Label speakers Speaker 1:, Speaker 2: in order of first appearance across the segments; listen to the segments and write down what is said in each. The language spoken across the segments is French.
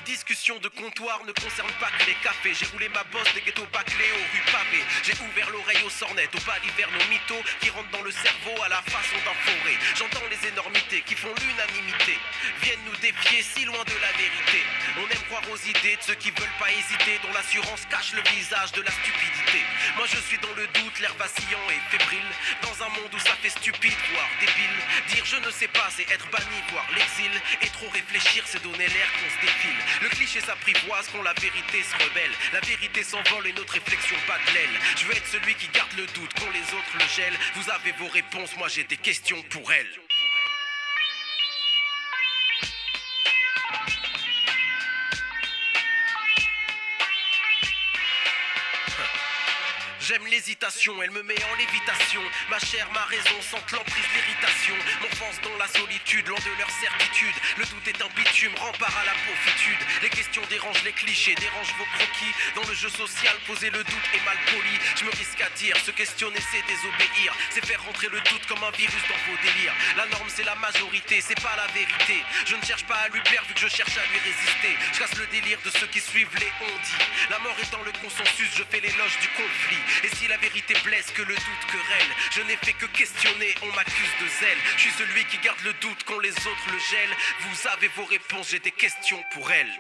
Speaker 1: discussions de comptoir ne concernent pas que les cafés. J'ai roulé ma bosse des ghettos bâclés aux rues pavées. J'ai ouvert l'oreille aux sornettes, aux balivernes, aux mythos qui rentrent dans le cerveau à la façon d'un forêt. J'entends les énormités qui font l'unanimité, viennent nous défier si loin de la vérité. On aime croire aux idées de ceux qui veulent pas hésiter, dont l'assurance cache le visage de la stupidité. Moi je suis dans le doute, l'air vacillant et fébrile, dans un monde où ça fait stupide, voire débile. Dire je ne sais pas, c'est être banni, voire l'exil. Et trop réfléchir, c'est donner l'air qu'on se défile. Le cliché s'apprivoise quand la vérité se rebelle. La vérité s'envole et notre réflexion bat de l'aile. Je veux être celui qui garde le doute quand les autres le gèlent. Vous avez vos réponses, moi j'ai des questions pour elles. J'aime l'hésitation, elle me met en lévitation. Ma chair, ma raison sentent l'emprise, l'irritation. M'enfonce dans la solitude, loin de leur certitude. Le doute est un bitume, rempart à la pauvitude. Les questions dérangent les clichés, dérangent vos croquis. Dans le jeu social, poser le doute est mal poli. Je me risque à dire, se questionner c'est désobéir. C'est faire rentrer le doute comme un virus dans vos délires. La norme c'est la majorité, c'est pas la vérité. Je ne cherche pas à lui plaire vu que je cherche à lui résister. Je casse le délire de ceux qui suivent les on-dit. La mort étant le consensus, je fais l'éloge du conflit. Et si la vérité blesse, que le doute querelle. Je n'ai fait que questionner, on m'accuse de zèle. Je suis celui qui garde le doute quand les autres le gèlent. Vous avez vos réponses, j'ai des questions pour elles.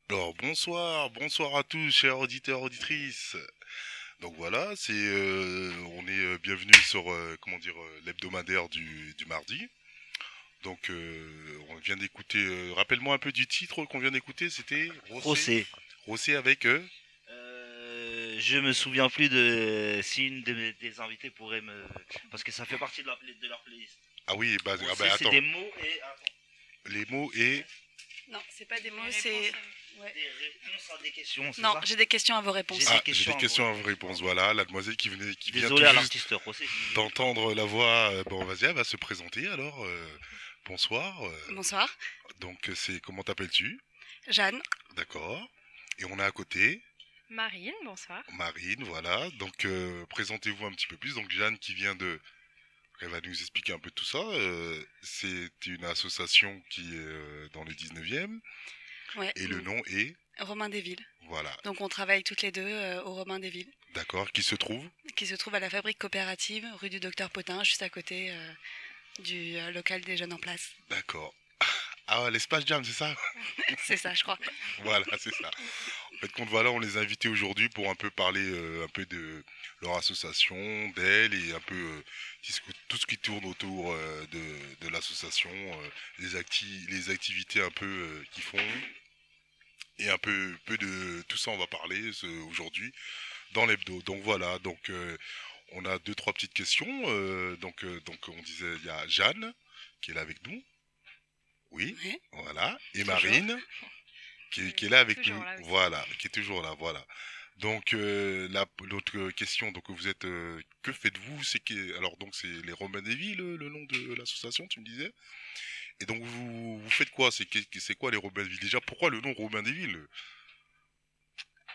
Speaker 2: Alors bonsoir à tous, chers auditeurs, auditrices. Donc voilà, on est bienvenue sur l'hebdomadaire du mardi. Donc on vient d'écouter. Rappelle-moi un peu du titre qu'on vient d'écouter. C'était
Speaker 3: Rossé.
Speaker 2: Rossé avec.
Speaker 3: Je me souviens plus de si des invités pourrait me... Parce que ça fait partie de leur playlist.
Speaker 2: Ah oui,
Speaker 3: Rossé,
Speaker 2: c'est
Speaker 3: c'est des mots et...
Speaker 2: Les mots et.
Speaker 4: Non, c'est pas des mots, c'est... Ouais.
Speaker 3: Des réponses à des questions, c'est
Speaker 4: Non,
Speaker 3: ça?
Speaker 4: j'ai des questions à vos réponses.
Speaker 3: J'ai
Speaker 2: J'ai des questions à vos réponses. Voilà, la demoiselle qui vient
Speaker 3: Désolé
Speaker 2: tout
Speaker 3: à
Speaker 2: juste
Speaker 3: l'artiste Rossé.
Speaker 2: d'entendre la voix. Bon, vas-y, elle va se présenter alors. Bonsoir.
Speaker 4: Bonsoir,
Speaker 2: Donc comment t'appelles-tu?
Speaker 4: Jeanne.
Speaker 2: D'accord. Et on a à côté
Speaker 5: Marine, bonsoir.
Speaker 2: Marine, voilà. Donc présentez-vous un petit peu plus. Donc Jeanne qui vient de... Elle va nous expliquer un peu tout ça. C'est une association qui est dans le 19e.
Speaker 4: Ouais.
Speaker 2: Et le nom est...
Speaker 4: Romain des Villes.
Speaker 2: Voilà.
Speaker 4: Donc on travaille toutes les deux au Romain des Villes,
Speaker 2: D'accord. Qui se trouve?
Speaker 4: qui se trouve à la fabrique coopérative, rue du Docteur Potin, juste à côté du local des jeunes en place.
Speaker 2: D'accord. Ah, l'espace jam, c'est ça?
Speaker 4: C'est ça, je crois.
Speaker 2: Voilà, c'est ça. En fait, voilà, on les a invités aujourd'hui pour un peu parler un peu de leur association, d'elle et un peu tout ce qui tourne autour de l'association, les activités un peu qu'ils font et un peu de tout ça on va parler aujourd'hui dans l'hebdo. Donc voilà, donc on a 2-3 petites questions. Donc on disait il y a Jeanne qui est là avec nous. Oui,
Speaker 4: Oui.
Speaker 2: voilà. Et
Speaker 4: Toujours.
Speaker 2: Marine qui est là avec
Speaker 5: Toujours
Speaker 2: nous.
Speaker 5: là aussi.
Speaker 2: Voilà, qui est toujours là, voilà. Donc l'autre question, donc vous êtes que faites-vous? Alors donc c'est les Romains des Villes, le nom de l'association, tu me disais. Et donc vous faites quoi? C'est quoi les Romains des Villes? Déjà, pourquoi le nom Romains des Villes?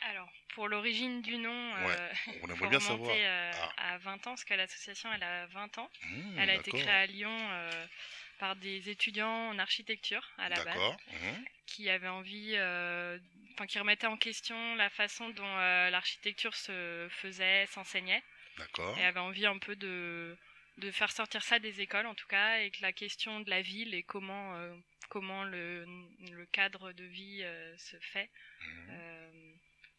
Speaker 5: Alors, pour l'origine du nom,
Speaker 2: Ouais, on
Speaker 5: faut
Speaker 2: aimerait bien
Speaker 5: remonter
Speaker 2: savoir.
Speaker 5: à 20 ans, parce que l'association, elle a 20 ans.
Speaker 2: Mmh,
Speaker 5: Elle a été
Speaker 2: d'accord.
Speaker 5: créée à Lyon par des étudiants en architecture, à la base,
Speaker 2: D'accord.
Speaker 5: qui avaient envie, qui remettaient en question la façon dont l'architecture se faisait, s'enseignait,
Speaker 2: D'accord.
Speaker 5: et avaient envie un peu de faire sortir ça des écoles, en tout cas, et que la question de la ville et comment le cadre de vie se fait,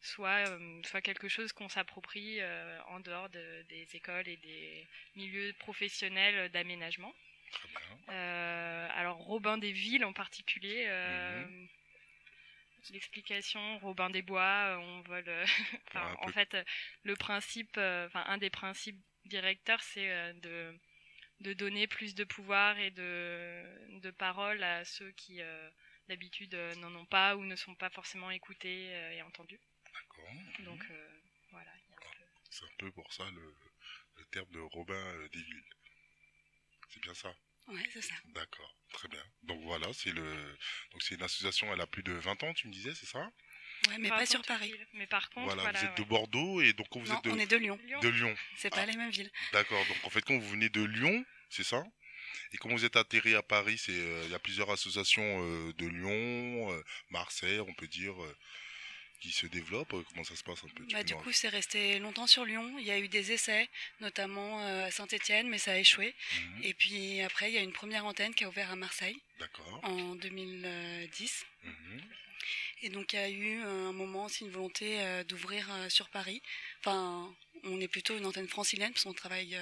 Speaker 5: soit quelque chose qu'on s'approprie en dehors des écoles et des milieux professionnels d'aménagement.
Speaker 2: Très bien.
Speaker 5: Alors Robin des Villes en particulier, l'explication, Robin des Bois, on vole... en fait, le principe, un des principes directeurs, c'est donner plus de pouvoir et de parole à ceux qui d'habitude n'en ont pas ou ne sont pas forcément écoutés et entendus.
Speaker 2: D'accord.
Speaker 5: Donc voilà. Il y a un peu...
Speaker 2: C'est un peu pour ça le terme de Robin des Villes. C'est bien ça?
Speaker 4: Ouais, c'est ça.
Speaker 2: D'accord, très bien. Donc voilà, donc c'est une association, elle a plus de 20 ans, tu me disais, c'est ça?
Speaker 4: Ouais, mais
Speaker 5: Pas
Speaker 4: pas sur
Speaker 5: contre
Speaker 4: Paris.
Speaker 5: ville. Mais par contre,
Speaker 2: Voilà,
Speaker 5: voilà,
Speaker 2: vous êtes de
Speaker 5: ouais.
Speaker 2: Bordeaux et donc quand vous
Speaker 4: Non,
Speaker 2: êtes
Speaker 4: on est de Lyon.
Speaker 2: de Lyon.
Speaker 4: C'est
Speaker 2: Ah.
Speaker 4: pas les mêmes villes.
Speaker 2: D'accord, donc en fait quand vous venez de Lyon, c'est ça? Et quand vous êtes atterri à Paris, il y a plusieurs associations de Lyon, Marseille, on peut dire, qui se développent. Comment ça se passe un peu? Tu
Speaker 4: Bah,
Speaker 2: peux
Speaker 4: du
Speaker 2: nous
Speaker 4: coup, c'est resté longtemps sur Lyon. Il y a eu des essais, notamment à Saint-Étienne, mais ça a échoué.
Speaker 2: Mhm.
Speaker 4: Et puis après, il y a une première antenne qui a ouvert à Marseille
Speaker 2: D'accord.
Speaker 4: en 2010.
Speaker 2: Mhm.
Speaker 4: Et donc, il y a eu un moment aussi une volonté d'ouvrir sur Paris. Enfin, on est plutôt une antenne francilienne, parce qu'on travaille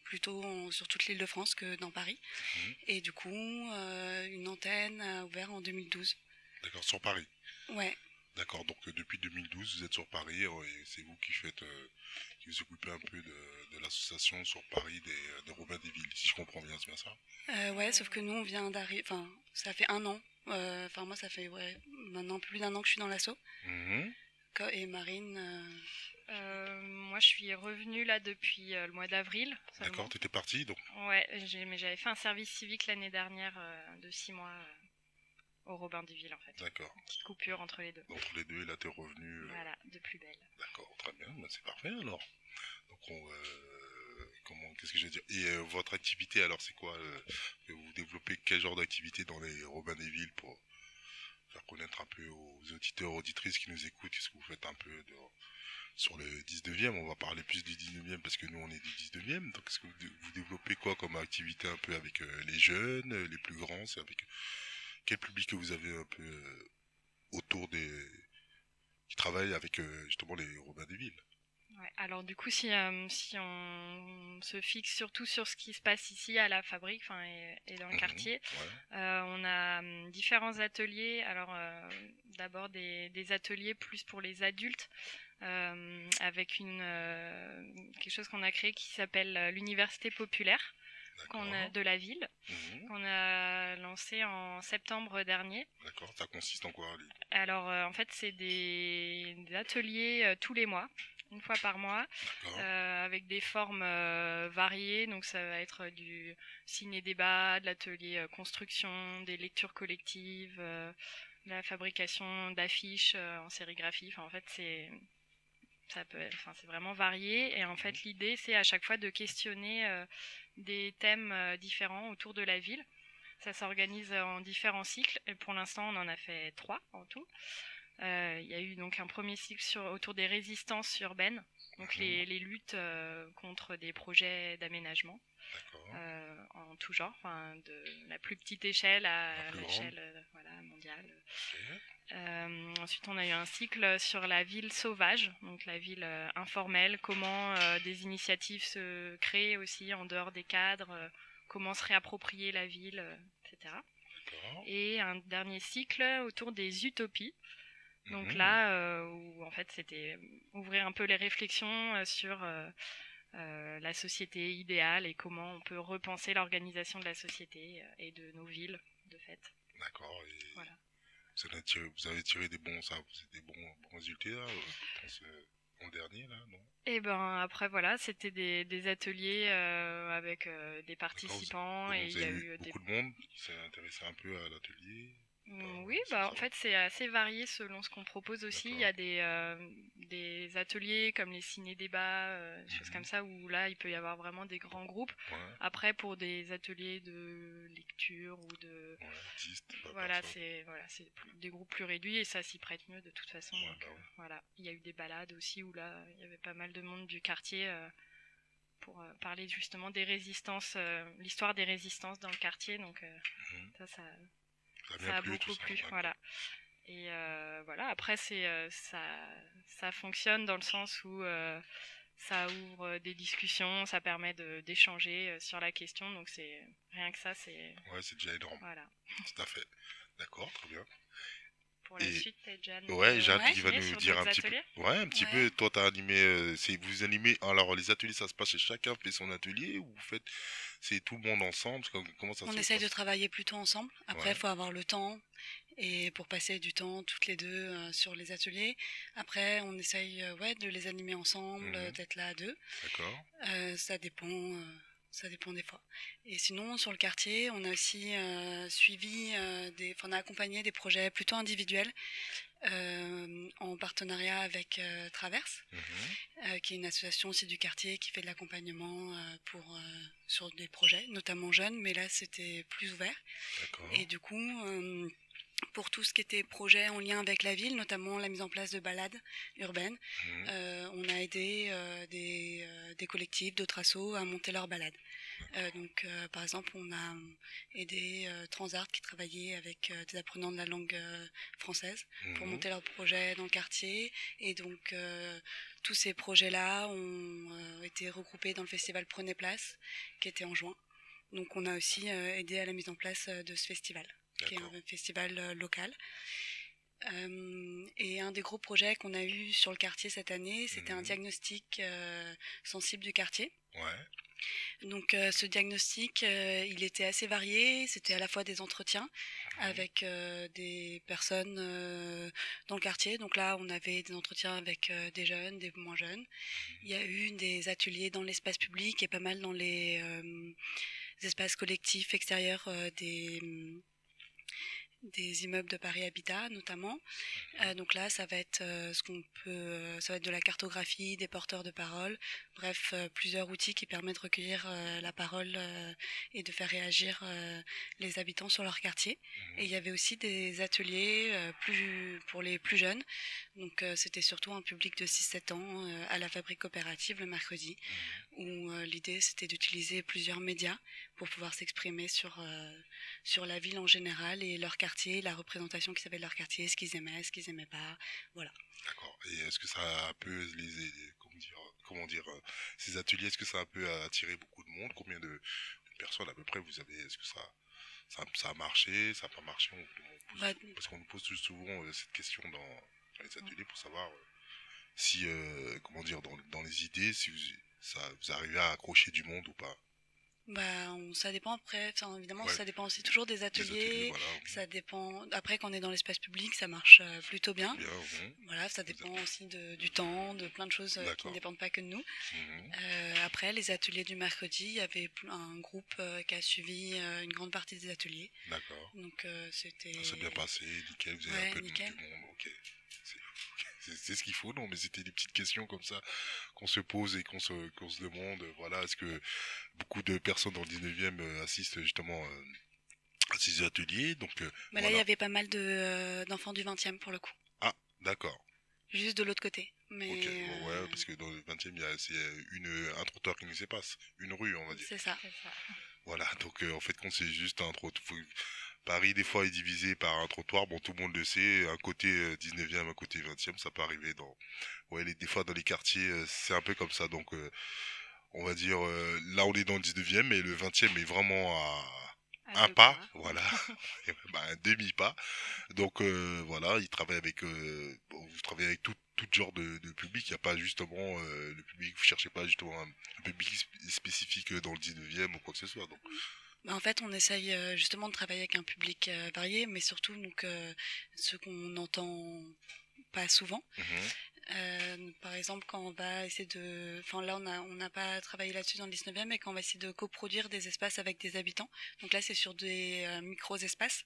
Speaker 4: plutôt sur toute l'île de France que dans Paris.
Speaker 2: Mhm.
Speaker 4: Et du coup, une antenne a ouvert en 2012.
Speaker 2: D'accord, sur Paris.
Speaker 4: Ouais,
Speaker 2: D'accord, donc depuis 2012, vous êtes sur Paris et c'est vous qui qui vous occupez un peu de l'association sur Paris des Robins des Villes, si je comprends bien, c'est bien ça?
Speaker 4: ouais, sauf que nous, on vient d'arriver. Enfin, ça fait un an. Enfin, moi, ça fait maintenant plus d'un an que je suis dans l'asso.
Speaker 2: Mhm.
Speaker 4: Et Marine.
Speaker 5: Moi, je suis revenue là depuis le mois d'avril. seulement.
Speaker 2: D'accord, t'étais parti, donc.
Speaker 5: Ouais, mais j'avais fait un service civique l'année dernière de 6 mois au Robin des Villes en fait.
Speaker 2: D'accord.
Speaker 5: Petite coupure entre les deux.
Speaker 2: Entre les deux, et là t'es revenu.
Speaker 5: Voilà, de plus belle.
Speaker 2: D'accord, très bien, bah, c'est parfait alors. Donc qu'est-ce que je veux dire? Et votre activité alors c'est quoi? Vous développez quel genre d'activité dans les Robins des Villes pour faire connaître un peu aux auditeurs, auditrices qui nous écoutent, qu'est-ce que vous faites un peu sur le 19e? On va parler plus du 19e parce que nous on est du 19e. Donc est-ce que vous développez quoi comme activité un peu avec les jeunes, les plus grands? C'est avec quel public que vous avez un peu autour qui travaillent avec justement les Robins des Villes?
Speaker 5: Ouais, alors du coup, si on se fixe surtout sur ce qui se passe ici à la fabrique et dans le
Speaker 2: Mhm,
Speaker 5: quartier,
Speaker 2: ouais,
Speaker 5: on a différents ateliers. Alors d'abord des ateliers plus pour les adultes avec quelque chose qu'on a créé qui s'appelle l'Université populaire
Speaker 2: d'accord.
Speaker 5: de la ville,
Speaker 2: Mhm,
Speaker 5: qu'on a lancé en septembre dernier.
Speaker 2: d'accord, ça consiste en quoi?
Speaker 5: Alors en fait, c'est des ateliers tous les mois. Une fois par mois,
Speaker 2: D'accord,
Speaker 5: avec des formes variées. Donc ça va être du ciné-débat, de l'atelier construction, des lectures collectives, de la fabrication d'affiches en sérigraphie. Enfin, en fait, c'est vraiment varié. Et en fait, l'idée, c'est à chaque fois de questionner des thèmes différents autour de la ville. Ça s'organise en différents cycles. Et pour l'instant, on en a fait 3 en tout. Il y a eu donc un premier cycle autour des résistances urbaines, donc les luttes contre des projets d'aménagement
Speaker 2: d'accord,
Speaker 5: en tout genre, de la plus petite échelle à
Speaker 2: La plus
Speaker 5: l'échelle mondiale.
Speaker 2: ok,
Speaker 5: Ensuite, on a eu un cycle sur la ville sauvage, donc la ville informelle, comment des initiatives se créent aussi en dehors des cadres, comment se réapproprier la ville, etc.
Speaker 2: d'accord.
Speaker 5: Et un dernier cycle autour des utopies. Donc
Speaker 2: Mhm,
Speaker 5: là, où en fait c'était ouvrir un peu les réflexions sur la société idéale et comment on peut repenser l'organisation de la société et de nos villes, de fait.
Speaker 2: d'accord, et
Speaker 5: Voilà.
Speaker 2: vous avez tiré des bons résultats là, dans en dernier là, non?
Speaker 5: Et ben après voilà, c'était des ateliers avec des
Speaker 2: D'accord,
Speaker 5: participants et
Speaker 2: vous
Speaker 5: il y
Speaker 2: avez
Speaker 5: a
Speaker 2: eu
Speaker 5: eu des...
Speaker 2: beaucoup de monde qui s'est intéressé un peu à l'atelier?
Speaker 5: Oui,
Speaker 2: C'est
Speaker 5: bah en
Speaker 2: ça?
Speaker 5: fait c'est assez varié selon ce qu'on propose aussi. Il y a des ateliers comme les ciné-débats, des choses comme ça où là il peut y avoir vraiment des grands groupes.
Speaker 2: Ouais,
Speaker 5: Après pour des ateliers de lecture ou de
Speaker 2: ouais, artiste, pas
Speaker 5: voilà
Speaker 2: personne.
Speaker 5: c'est des groupes plus réduits et ça s'y prête mieux de toute façon.
Speaker 2: Ouais,
Speaker 5: Donc,
Speaker 2: bah ouais.
Speaker 5: voilà, il y a eu des balades aussi où là il y avait pas mal de monde du quartier pour parler justement des résistances, l'histoire des résistances dans le quartier. Donc
Speaker 2: Mhm.
Speaker 5: ça
Speaker 2: Ça a
Speaker 5: ça
Speaker 2: bien
Speaker 5: a
Speaker 2: plu, tout
Speaker 5: beaucoup
Speaker 2: ça,
Speaker 5: plu,
Speaker 2: d'accord.
Speaker 5: voilà. Et voilà, après ça fonctionne dans le sens où ça ouvre des discussions, ça permet d'échanger sur la question, donc rien que ça, c'est
Speaker 2: Ouais, c'est déjà énorme,
Speaker 5: voilà.
Speaker 2: tout à fait. D'accord, très bien.
Speaker 5: pour la
Speaker 2: Et
Speaker 5: suite, peut-être Jeanne.
Speaker 2: ouais, Jade
Speaker 4: ouais.
Speaker 2: qui va
Speaker 5: continuer
Speaker 2: nous
Speaker 5: sur
Speaker 2: dire un
Speaker 5: d'autres
Speaker 2: petit peu.
Speaker 5: ateliers.
Speaker 2: Ouais, un petit
Speaker 4: Ouais.
Speaker 2: peu. Toi, t'as animé. Vous animez. Alors, les ateliers, ça se passe chez chacun fait son atelier ou vous faites. C'est tout le monde ensemble? Comment ça
Speaker 4: On
Speaker 2: se
Speaker 4: essaye de
Speaker 2: passe?
Speaker 4: travailler plutôt ensemble. Après, il
Speaker 2: Ouais.
Speaker 4: faut avoir le temps et pour passer du temps toutes les deux sur les ateliers. Après, on essaye ouais, de les animer ensemble,
Speaker 2: Mhm.
Speaker 4: d'être là à deux.
Speaker 2: D'accord.
Speaker 4: Ça dépend des fois. Et sinon, sur le quartier, on a aussi suivi, on a accompagné des projets plutôt individuels en partenariat avec Traverse,
Speaker 2: Mhm.
Speaker 4: qui est une association aussi du quartier qui fait de l'accompagnement sur des projets, notamment jeunes, mais là c'était plus ouvert.
Speaker 2: D'accord.
Speaker 4: Et du coup, pour tout ce qui était projet en lien avec la ville, notamment la mise en place de balades urbaines,
Speaker 2: Mhm.
Speaker 4: on a aidé des collectifs, d'autres assos à monter leurs balades. Donc, par exemple, on a aidé Transart qui travaillait avec des apprenants de la langue française pour
Speaker 2: Mhm.
Speaker 4: monter leur projet dans le quartier. Et donc, tous ces projets-là ont été regroupés dans le festival Prenez Place, qui était en juin. Donc, on a aussi aidé à la mise en place de ce festival, qui est
Speaker 2: D'accord.
Speaker 4: un festival local. Et un des gros projets qu'on a eu sur le quartier cette année, c'était un
Speaker 2: Mhm.
Speaker 4: diagnostic sensible du quartier.
Speaker 2: Ouais.
Speaker 4: Donc ce diagnostic, il était assez varié. C'était à la fois des entretiens avec des personnes dans le quartier. Donc là, on avait des entretiens avec des jeunes, des moins jeunes. Il y a eu des ateliers dans l'espace public et pas mal dans les espaces collectifs extérieurs des immeubles de Paris Habitat notamment. Donc là, ça va être ça va être de la cartographie, des porteurs de parole, bref, plusieurs outils qui permettent de recueillir la parole et de faire réagir les habitants sur leur quartier. Et il y avait aussi des ateliers pour les plus jeunes. Donc c'était surtout un public de 6-7 ans à la fabrique coopérative le mercredi, où l'idée c'était d'utiliser plusieurs médias pour pouvoir s'exprimer sur la ville en général et leur quartier, la représentation qu'ils avaient de leur quartier, ce qu'ils aimaient pas, voilà.
Speaker 2: D'accord. Et est-ce que ça a un peu comment dire, ces ateliers, est-ce que ça a un peu attiré beaucoup de monde? Combien de personnes à peu près vous avez? Est-ce que ça a marché, ça n'a pas marché?
Speaker 4: Bah,
Speaker 2: Parce qu'on nous pose souvent cette question dans les ateliers pour savoir si, comment dire, dans les idées, si vous arrivez à accrocher du monde ou pas.
Speaker 4: ça dépend après, enfin, évidemment,
Speaker 2: Ouais.
Speaker 4: ça dépend aussi toujours des
Speaker 2: Des ateliers,
Speaker 4: ateliers,
Speaker 2: voilà.
Speaker 4: ça dépend, après quand on est dans l'espace public, ça marche plutôt bien.
Speaker 2: Bien,
Speaker 4: Voilà, ça dépend aussi du temps, de plein de choses qui
Speaker 2: D'accord.
Speaker 4: ne dépendent pas que de nous.
Speaker 2: Mhm.
Speaker 4: Après, les ateliers du mercredi, il y avait un groupe qui a suivi une grande partie des ateliers.
Speaker 2: D'accord.
Speaker 4: Donc c'était...
Speaker 2: Ça s'est bien passé, nickel, vous avez
Speaker 4: Ouais,
Speaker 2: un peu
Speaker 4: nickel.
Speaker 2: du monde, ok. C'est ce qu'il faut, non? Mais c'était des petites questions comme ça qu'on se pose et qu'on se demande, voilà, est-ce que beaucoup de personnes dans le 19e assistent justement à ces ateliers, donc
Speaker 4: Mais là, il y
Speaker 2: voilà.
Speaker 4: avait pas mal d'enfants du 20e pour le coup.
Speaker 2: Ah, d'accord.
Speaker 4: Juste de l'autre côté. Mais
Speaker 2: Ok, bon, ouais, parce que dans le 20e, c'est un trottoir qui nous sépasse, une rue, on va dire.
Speaker 4: c'est ça.
Speaker 5: C'est ça.
Speaker 2: Voilà, donc en fait, quand c'est juste un trottoir, Paris, des fois, est divisé par un trottoir, bon, tout le monde le sait, un côté 19e, un côté 20e, ça peut arriver ouais, des fois dans les quartiers, c'est un peu comme ça, donc on va dire, là, on est dans le 19e, mais le 20e est vraiment à
Speaker 5: À
Speaker 2: un
Speaker 5: deux
Speaker 2: pas,
Speaker 5: pas.
Speaker 2: voilà, et bah, un demi-pas, donc voilà, il travaille avec, bon, vous travaillez avec tout genre de public, il n'y a pas justement le public, vous cherchez pas justement un public spécifique dans le 19e ou quoi que ce soit, donc.
Speaker 4: En fait, on essaye justement de travailler avec un public varié, mais surtout donc ceux qu'on n'entend pas souvent. Par exemple, quand on va essayer de... Enfin là, on n'a pas travaillé là-dessus dans le 19e, mais quand on va essayer de coproduire des espaces avec des habitants. Donc là, c'est sur des micro-espaces.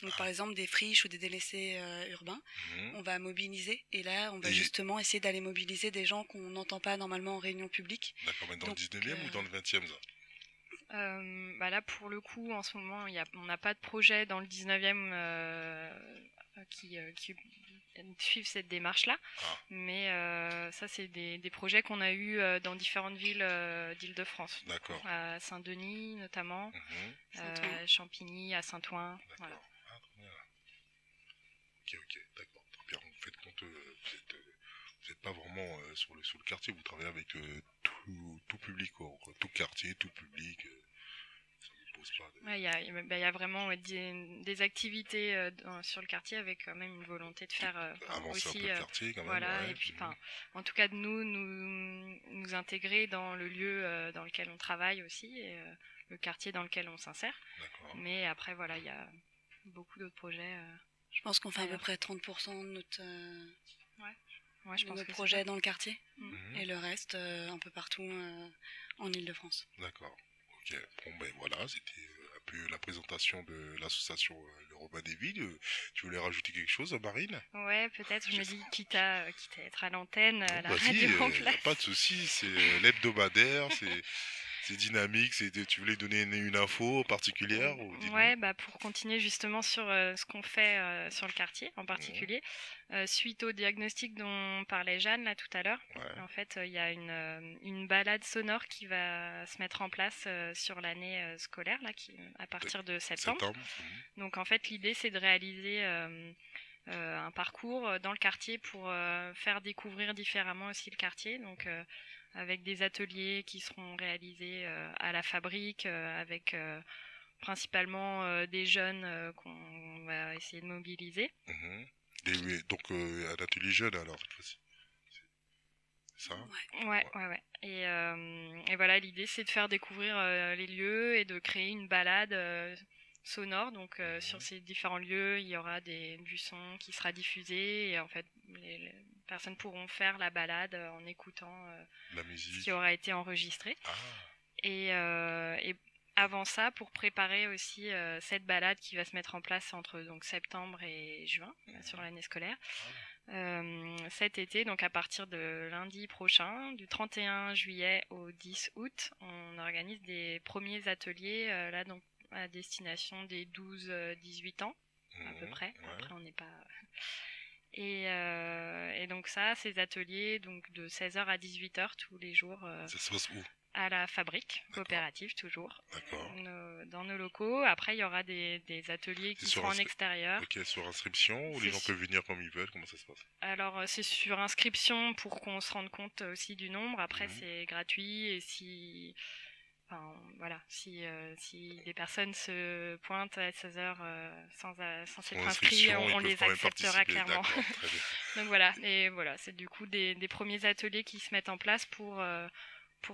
Speaker 4: Donc par exemple, des friches ou des délaissés urbains.
Speaker 2: Mhm.
Speaker 4: On va mobiliser. Et là, on va
Speaker 2: Et-
Speaker 4: justement essayer d'aller mobiliser des gens qu'on n'entend pas normalement en réunion publique.
Speaker 2: D'accord, mais dans
Speaker 4: Donc,
Speaker 2: le 19e ou dans le 20e, ça?
Speaker 5: Là, pour le coup, en ce moment, on n'a pas de projet dans le 19e qui suivent cette démarche-là.
Speaker 2: Ah.
Speaker 5: Mais ça, c'est des projets qu'on a eus dans différentes villes d'Île-de-France.
Speaker 2: D'accord.
Speaker 5: À Saint-Denis, notamment,
Speaker 2: Mhm.
Speaker 4: Saint-Ouen.
Speaker 5: Champigny, à Saint-Ouen.
Speaker 2: D'accord.
Speaker 5: Voilà.
Speaker 2: Ah, très bien. Ok, d'accord. Très bien. Vous faites compte, vous n'êtes pas vraiment sur le quartier, vous travaillez avec tout public, quoi. Tout quartier, tout public. Ça vous propose pas
Speaker 5: Ouais, il y a vraiment des activités sur le quartier avec quand même une volonté de faire
Speaker 2: avancer un
Speaker 5: aussi,
Speaker 2: peu le quartier quand même.
Speaker 5: voilà,
Speaker 2: Ouais.
Speaker 5: et puis en tout cas de nous intégrer dans le lieu dans lequel on travaille aussi, et le quartier dans lequel on s'insère.
Speaker 2: D'accord.
Speaker 5: Mais après, voilà, il y a beaucoup d'autres projets.
Speaker 4: Je pense qu'on fait à peu
Speaker 5: Alors.
Speaker 4: près 30% de
Speaker 5: Ouais, je
Speaker 4: de
Speaker 5: pense
Speaker 4: nos
Speaker 5: que
Speaker 4: projets dans le quartier.
Speaker 2: Mhm.
Speaker 4: Et le reste un peu partout en Île-de-France.
Speaker 2: D'accord. Ok. Bon ben voilà, c'était un peu la présentation de l'association Le Robin des Villes. Tu voulais rajouter quelque chose, Marine?
Speaker 5: Ouais, peut-être, je me dis, quitte à être à l'antenne, à la
Speaker 2: Vas-y,
Speaker 5: radio en
Speaker 2: y a
Speaker 5: place.
Speaker 2: pas de souci. C'est l'hebdomadaire, c'est dynamique. Tu voulais donner une info particulière ou dis-nous.
Speaker 5: Ouais, bah pour continuer justement sur ce qu'on fait sur le quartier en particulier, suite au diagnostic dont parlait Jeanne là tout à l'heure,
Speaker 2: Ouais.
Speaker 5: en fait il y a une balade sonore qui va se mettre en place sur l'année scolaire là, à partir de septembre.
Speaker 2: Septembre.
Speaker 5: Donc en fait l'idée c'est de réaliser un parcours dans le quartier pour faire découvrir différemment aussi le quartier. Donc avec des ateliers qui seront réalisés à la fabrique, avec principalement des jeunes qu'on va essayer de mobiliser.
Speaker 2: Mhm. Donc un atelier jeune alors cette fois-ci. C'est ça?
Speaker 5: Ouais. Et voilà, l'idée c'est de faire découvrir les lieux et de créer une balade sonore. Donc sur ces différents lieux, il y aura du son qui sera diffusé et en fait les personnes pourront faire la balade en écoutant
Speaker 2: La
Speaker 5: ce
Speaker 2: musique.
Speaker 5: qui aura été enregistré.
Speaker 2: Ah.
Speaker 5: Et avant ça, pour préparer aussi cette balade qui va se mettre en place entre donc septembre et juin sur l'année scolaire, cet été, donc à partir de lundi prochain, du 31 juillet au 10 août, on organise des premiers ateliers là donc à destination des 12-18 ans à peu près.
Speaker 2: Ouais.
Speaker 5: Après on n'est pas et donc ça, ces ateliers donc de 16h à 18h tous les jours
Speaker 2: Ça se passe où?
Speaker 5: à la fabrique
Speaker 2: D'accord.
Speaker 5: coopérative toujours.
Speaker 2: D'accord.
Speaker 5: Dans nos locaux. Après, il y aura des ateliers qui
Speaker 2: C'est sur
Speaker 5: seront en extérieur.
Speaker 2: Ok, sur inscription ou les gens peuvent venir comme ils veulent? Comment ça se passe?
Speaker 5: Alors, c'est sur inscription pour qu'on se rende compte aussi du nombre. Après, c'est gratuit et si... Enfin, voilà, si des personnes se pointent à 16h sans s'être inscrits, on les acceptera clairement.
Speaker 2: Très bien.
Speaker 5: Donc voilà, et voilà, c'est du coup des premiers ateliers qui se mettent en place pour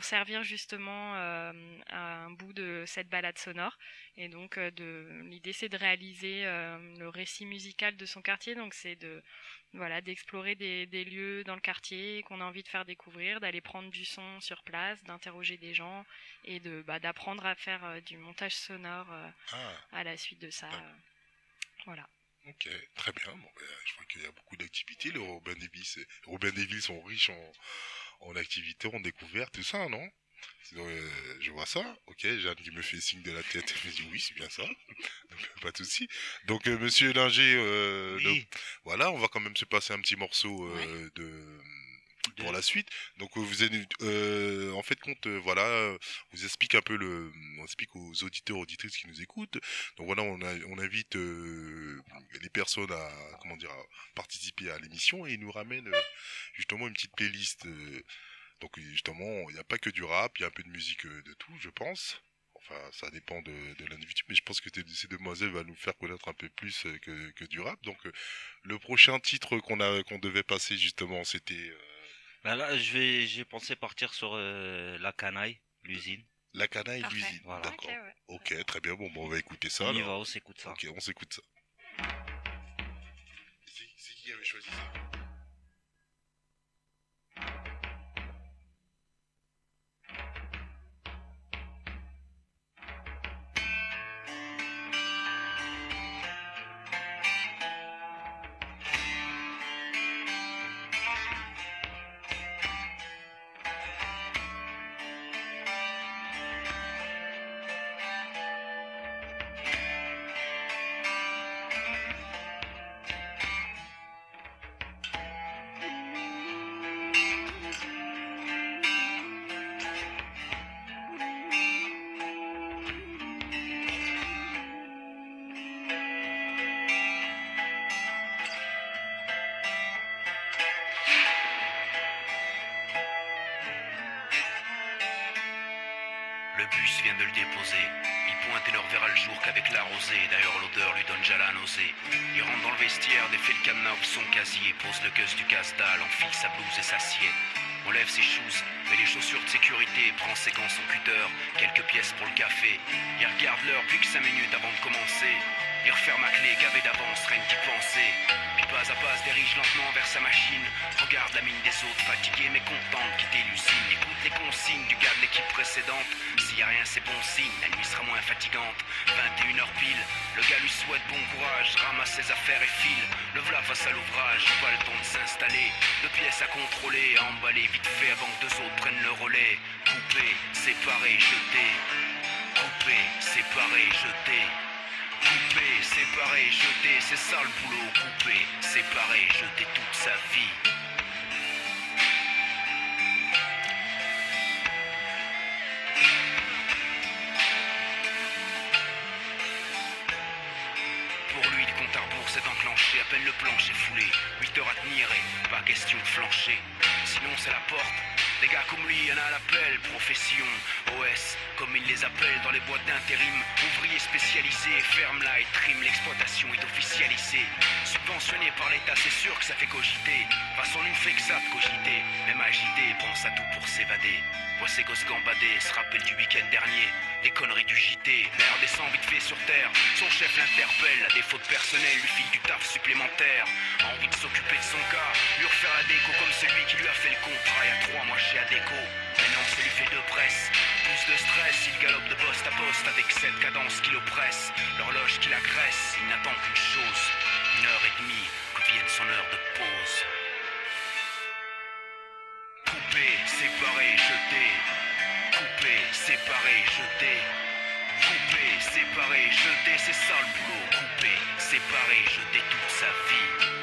Speaker 5: servir justement à un bout de cette balade sonore. Et donc l'idée c'est de réaliser le récit musical de son quartier, donc c'est d'explorer des lieux dans le quartier qu'on a envie de faire découvrir, d'aller prendre du son sur place, d'interroger des gens et d'apprendre à faire du montage sonore à la suite de ça. Voilà.
Speaker 2: Ok, très bien. Bon, je crois qu'il y a beaucoup d'activités. Les Robin des Villes sont riches en activités, en découvertes, tout ça, non? Je vois ça. Ok, Jeanne qui me fait signe de la tête. Je me dis oui, c'est bien ça. Donc, pas de souci. Donc, monsieur Linger,
Speaker 3: Oui.
Speaker 2: voilà, on va quand même se passer un petit morceau pour la suite. Donc, vous êtes, en fait, voilà, vous explique un peu on explique aux auditeurs, auditrices qui nous écoutent. Donc voilà, on invite les personnes à participer à l'émission et ils nous ramènent justement une petite playlist. Donc justement, il n'y a pas que du rap, il y a un peu de musique de tout, je pense. Enfin, ça dépend de l'individu, mais je pense que ces demoiselles vont nous faire connaître un peu plus que du rap. Donc le prochain titre qu'on devait passer justement, c'était...
Speaker 3: Ben là, j'ai pensé partir sur La Canaille, l'usine.
Speaker 2: La Canaille,
Speaker 5: Parfait.
Speaker 2: l'usine,
Speaker 3: Voilà.
Speaker 2: d'accord.
Speaker 5: Ok, ouais.
Speaker 2: Ok, très bien, bon, on va écouter ça.
Speaker 3: On y
Speaker 2: alors.
Speaker 3: va, on s'écoute ça.
Speaker 2: Ok, on s'écoute ça. C'est qui avait choisi ça?
Speaker 1: Le bus vient de le déposer. Il pointe et ne reverra le jour qu'avec la rosée. D'ailleurs l'odeur lui donne déjà la nausée. Il rentre dans le vestiaire, défait le cadenas ou son casier, pose le gueuse du casse-dalle, enfile sa blouse et s'assied. Enlève ses shoes, met les chaussures de sécurité, prend ses gants, son cutter, quelques pièces pour le café. Il regarde l'heure, plus que 5 minutes avant de commencer. Il referme à clé, gavé d'avance, rien d'y penser. Puis pas à pas se dirige lentement vers sa machine. Regarde la mine des autres, fatigués mais contents de quitter l'usine. Écoute les consignes du gars de l'équipe précédente. S'il y a rien, c'est bon signe, la nuit sera moins fatigante. 21h pile, le gars lui souhaite bon courage, ramasse ses affaires et file. Le voilà face à l'ouvrage, pas le temps de s'installer. 2 pièces à contrôler, à emballer vite fait avant que 2 autres prennent le relais. Couper, séparer, jeter. Couper, séparer, jeter. Couper, séparer, jeter, c'est ça le boulot. Couper, séparer, jeter toute sa vie. Pour lui, le compte à rebours s'est enclenché, à peine le plancher foulé. 8 heures à tenir et pas question de flancher. Sinon c'est la porte. Des gars comme lui, y'en a à l'appel, profession, OS, comme ils les appellent dans les boîtes d'intérim. Ouvriers spécialisés, ferme là et trim, l'exploitation est officialisée. Subventionné par l'État, c'est sûr que ça fait cogiter. De toute façon, on ne fait que ça de cogiter. Même agité, pense à tout pour s'évader. Voit ses gosses gambader, se rappelle du week-end dernier. Les conneries du JT, l'air descend vite fait sur terre. Son chef l'interpelle, à défaut de personnel, lui file du taf supplémentaire. A envie de s'occuper de son cas, lui refaire la déco comme celui qui lui a fait le contrat il y a 3 mois chez Adéco. Maintenant ça lui fait 2 presses, plus de stress, il galope de poste à poste avec cette cadence qui l'oppresse. L'horloge qui l'agresse, il n'attend qu'une chose, 1h30, que vienne son heure de pause. Couper, séparer, jeter. Couper, séparer, jeter. Couper, séparer, jeter, c'est ça le boulot. Couper, séparer, jeter toute sa vie.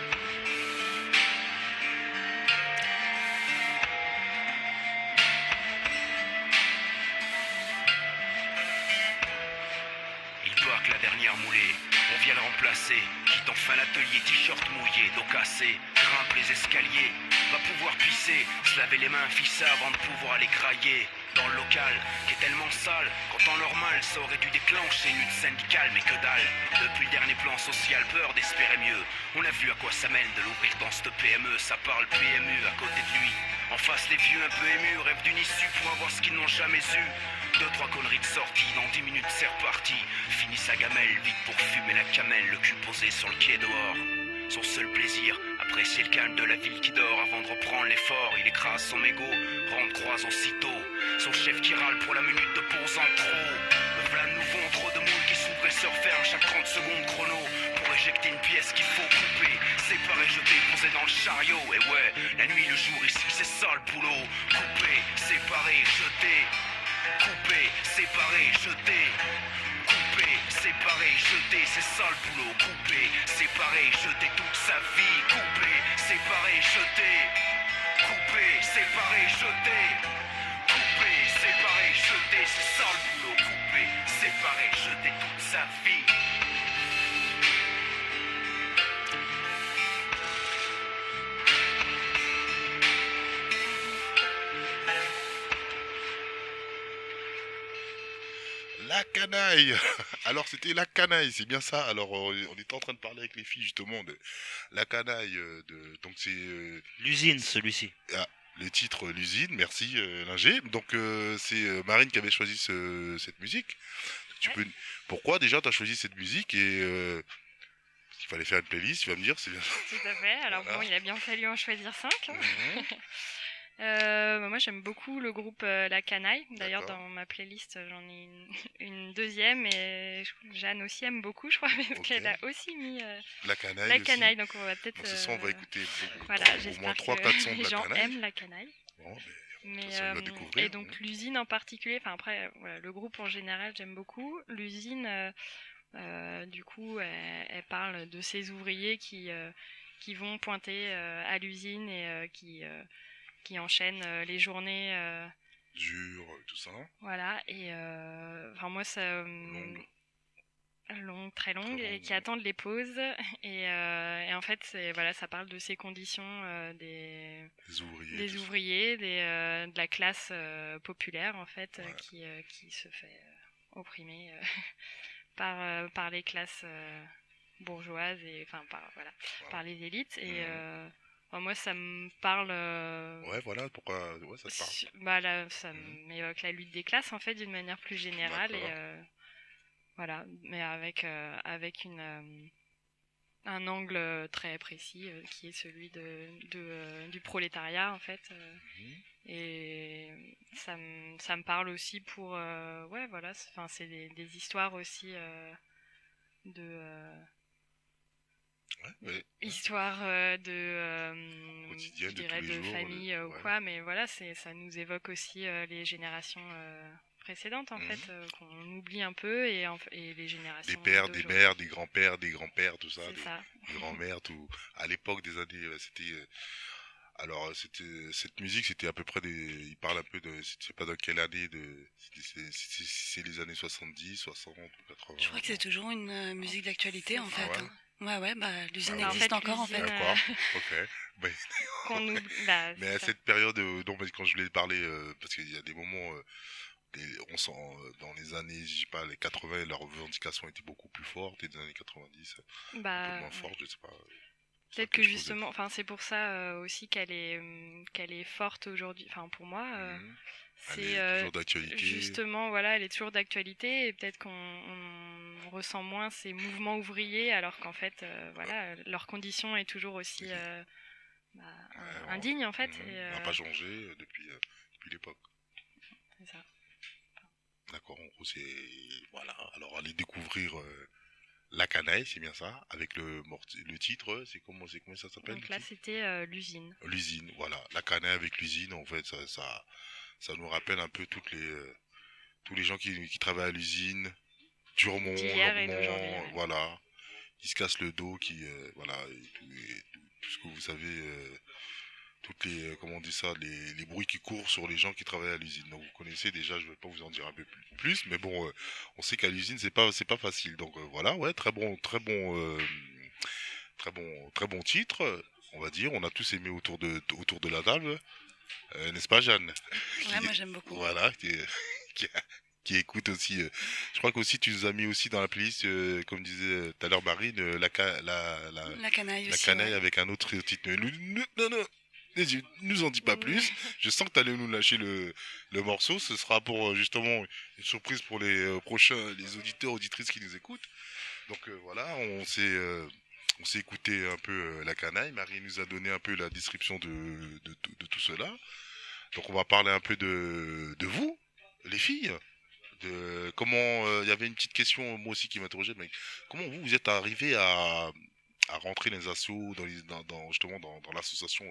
Speaker 1: Il bac la dernière moulée, on vient le remplacer. Quitte enfin l'atelier, t-shirt mouillé, dos cassé. Grimpe les escaliers, va pouvoir pisser, se laver les mains, fissa avant de pouvoir aller crailler. Dans le local, qui est tellement sale, qu'en temps normal, ça aurait dû déclencher une lutte syndicale, mais que dalle. Depuis le dernier plan social, peur d'espérer mieux. On a vu à quoi ça mène de l'ouvrir dans cette PME, ça parle PMU à côté de lui. En face, les vieux un peu émus rêvent d'une issue pour avoir ce qu'ils n'ont jamais eu. 2-3 conneries de sortie, dans 10 minutes c'est reparti. Fini sa gamelle, vite pour fumer la camelle, le cul posé sur le quai dehors. Son seul plaisir, apprécier le calme de la ville qui dort avant de reprendre l'effort. Il écrase son mégot, rentre croise aussitôt. Son chef qui râle pour la minute de pause en trop. Me voilà de nouveau en trop de moules qui s'ouvrent et se referment chaque 30 secondes chrono. Pour éjecter une pièce qu'il faut couper, séparer, jeter, poser dans le chariot. Et ouais, la nuit, le jour ici, c'est ça le boulot. Couper, séparer, jeter. Couper, séparer, jeter. Couper, séparer, jeter, c'est ça le boulot. Couper, séparer, jeter toute sa vie. Couper, séparer, jeter. Couper, séparer, jeter. Couper, séparer, jeter, c'est ça le boulot. Couper, séparer, jeter toute sa vie.
Speaker 2: La canaille. Alors c'était la canaille, c'est bien ça. Alors on était en train de parler avec les filles justement de la canaille. Donc c'est
Speaker 3: L'usine, celui-ci.
Speaker 2: les titres l'usine. Merci Linger. Donc c'est Marine qui avait choisi cette musique. Tu peux. Pourquoi déjà tu as choisi cette musique et il fallait faire une playlist. Tu vas me dire, c'est bien.
Speaker 5: Tout à fait. Alors
Speaker 2: Voilà.
Speaker 5: bon, il a bien fallu en choisir 5.
Speaker 2: Mhm.
Speaker 5: Moi j'aime beaucoup le groupe La Canaille. D'ailleurs
Speaker 2: D'accord.
Speaker 5: dans ma playlist j'en ai une deuxième et Jeanne aussi aime beaucoup je crois parce
Speaker 2: Ok.
Speaker 5: qu'elle a aussi mis
Speaker 2: La canaille.
Speaker 5: La
Speaker 2: aussi.
Speaker 5: Canaille. Donc on va peut-être...
Speaker 2: Donc, ce soir on va écouter
Speaker 5: Voilà,
Speaker 2: au moins
Speaker 5: j'espère
Speaker 2: 3-4 sons
Speaker 5: que
Speaker 2: de
Speaker 5: les
Speaker 2: la
Speaker 5: gens
Speaker 2: canaille.
Speaker 5: aiment La Canaille.
Speaker 2: Bon,
Speaker 5: Mais,
Speaker 2: toute façon, il va découvrir,
Speaker 5: et donc l'usine en particulier, enfin après voilà, le groupe en général j'aime beaucoup. L'usine, du coup, elle parle de ces ouvriers qui vont pointer à l'usine et qui enchaînent les journées,
Speaker 2: dur, tout ça.
Speaker 5: voilà. Et enfin moi ça longue, très longue,
Speaker 2: Très
Speaker 5: et
Speaker 2: longue,
Speaker 5: qui
Speaker 2: ouais.
Speaker 5: attendent les pauses. Et en fait, voilà, ça parle de ces conditions des
Speaker 2: Les ouvriers.
Speaker 5: des
Speaker 2: tout ça.
Speaker 5: ouvriers, de la classe populaire en fait,
Speaker 2: Ouais.
Speaker 5: qui se fait opprimés par les classes bourgeoises et enfin
Speaker 2: Voilà.
Speaker 5: par les élites. Et
Speaker 2: Mhm.
Speaker 5: moi, ça me parle.
Speaker 2: Ouais, voilà, pourquoi ouais, ça te parle.
Speaker 5: Bah là, ça
Speaker 2: Mhm.
Speaker 5: m'évoque la lutte des classes en fait d'une manière plus générale et
Speaker 2: D'accord.
Speaker 5: voilà, mais avec un angle très précis qui est celui du prolétariat en fait.
Speaker 2: Mhm.
Speaker 5: Et ça me parle aussi pour ouais voilà, enfin c'est des histoires aussi de
Speaker 2: Ouais, ouais, ouais.
Speaker 5: histoire je
Speaker 2: Quotidienne de tous
Speaker 5: dirais
Speaker 2: les
Speaker 5: de
Speaker 2: jours.
Speaker 5: famille ou
Speaker 2: Ouais.
Speaker 5: quoi, mais voilà, ça nous évoque aussi les générations précédentes en fait,
Speaker 2: Mhm.
Speaker 5: qu'on oublie un peu et les
Speaker 2: Des
Speaker 5: générations
Speaker 2: pères, des
Speaker 5: d'aujourd'hui.
Speaker 2: mères, des grands-pères, tout ça,
Speaker 5: C'est ça.
Speaker 2: des grands-mères, tout. À l'époque des années, c'était. Alors, c'était cette musique, c'était à peu près des. Il parle un peu de. Je sais pas dans quelle année de. C'est les années 70, 60 ou
Speaker 4: Je
Speaker 2: 80.
Speaker 4: crois que c'est
Speaker 2: Genre.
Speaker 4: toujours une musique d'actualité
Speaker 5: C'est
Speaker 4: en
Speaker 2: Ah
Speaker 5: ça.
Speaker 4: fait,
Speaker 2: ouais.
Speaker 4: hein. Ouais, ouais, bah
Speaker 2: Ah
Speaker 4: l'usine
Speaker 5: Bah, en
Speaker 2: ouais.
Speaker 4: existe
Speaker 5: fait,
Speaker 4: encore en
Speaker 5: l'usine
Speaker 4: fait.
Speaker 2: D'accord. Ok. Ben,
Speaker 5: qu'on oublie. Bah,
Speaker 2: mais
Speaker 5: c'est
Speaker 2: à
Speaker 5: ça.
Speaker 2: cette période, non, parce que quand je voulais parler, parce qu'il y a des moments, on sent dans les années, je sais pas, les 80, leurs revendications étaient beaucoup plus fortes, et des années 90, un peu
Speaker 5: Bah,
Speaker 2: moins
Speaker 5: ouais.
Speaker 2: fortes, je sais pas. C'est ça
Speaker 5: Peut-être
Speaker 2: que
Speaker 5: que
Speaker 2: je posais.
Speaker 5: justement, enfin c'est pour ça aussi qu'elle est forte aujourd'hui. Enfin pour moi,
Speaker 2: Mhm. Elle
Speaker 5: c'est
Speaker 2: est toujours d'actualité.
Speaker 5: justement voilà, elle est toujours d'actualité et peut-être qu'on ressent moins ces mouvements ouvriers alors qu'en fait voilà, leur condition est toujours aussi bah,
Speaker 2: Ouais,
Speaker 5: indigne en fait. Et
Speaker 2: on n'a pas changé depuis l'époque.
Speaker 5: c'est ça.
Speaker 2: D'accord, en gros, c'est. Voilà. Alors, allez découvrir La Canaille, c'est bien ça, avec le titre, c'est comment ça s'appelle
Speaker 5: Donc
Speaker 2: le
Speaker 5: là
Speaker 2: titre?
Speaker 5: c'était l'usine.
Speaker 2: L'usine, voilà. La Canaille avec l'usine, en fait, ça nous rappelle un peu tous les gens qui travaillent à l'usine, durement,
Speaker 5: D'hier et d'aujourd'hui.
Speaker 2: longuement,
Speaker 5: Ouais.
Speaker 2: voilà. Qui se cassent le dos, voilà, tout ce que vous savez, toutes les, comment on dit ça, les bruits qui courent sur les gens qui travaillent à l'usine. Donc vous connaissez déjà, je vais pas vous en dire un peu plus, mais bon, on sait qu'à l'usine c'est pas facile. Donc voilà, ouais, très bon titre, on va dire. On a tous aimé autour de la table, n'est-ce pas, Jeanne?
Speaker 4: Ouais,
Speaker 2: Qui,
Speaker 4: moi j'aime beaucoup.
Speaker 2: voilà, qui, qui écoute aussi. Je crois qu'aussi tu nous as mis aussi dans la playlist, comme disait tout à l'heure Marine,
Speaker 4: La canaille
Speaker 2: la
Speaker 4: aussi, ouais.
Speaker 2: canaille avec un autre titre. Mais non, non, nous en dis pas plus. Je sens que tu allais nous lâcher le morceau. Ce sera pour justement une surprise pour les prochains, les auditeurs, auditrices qui nous écoutent. Donc voilà, on s'est écouté un peu la canaille. Marie nous a donné un peu la description de tout cela. Donc on va parler un peu de vous, les filles. De comment il y avait une petite question moi aussi qui m'interrogeait, mais comment vous êtes arrivé à rentrer dans les assos justement dans l'association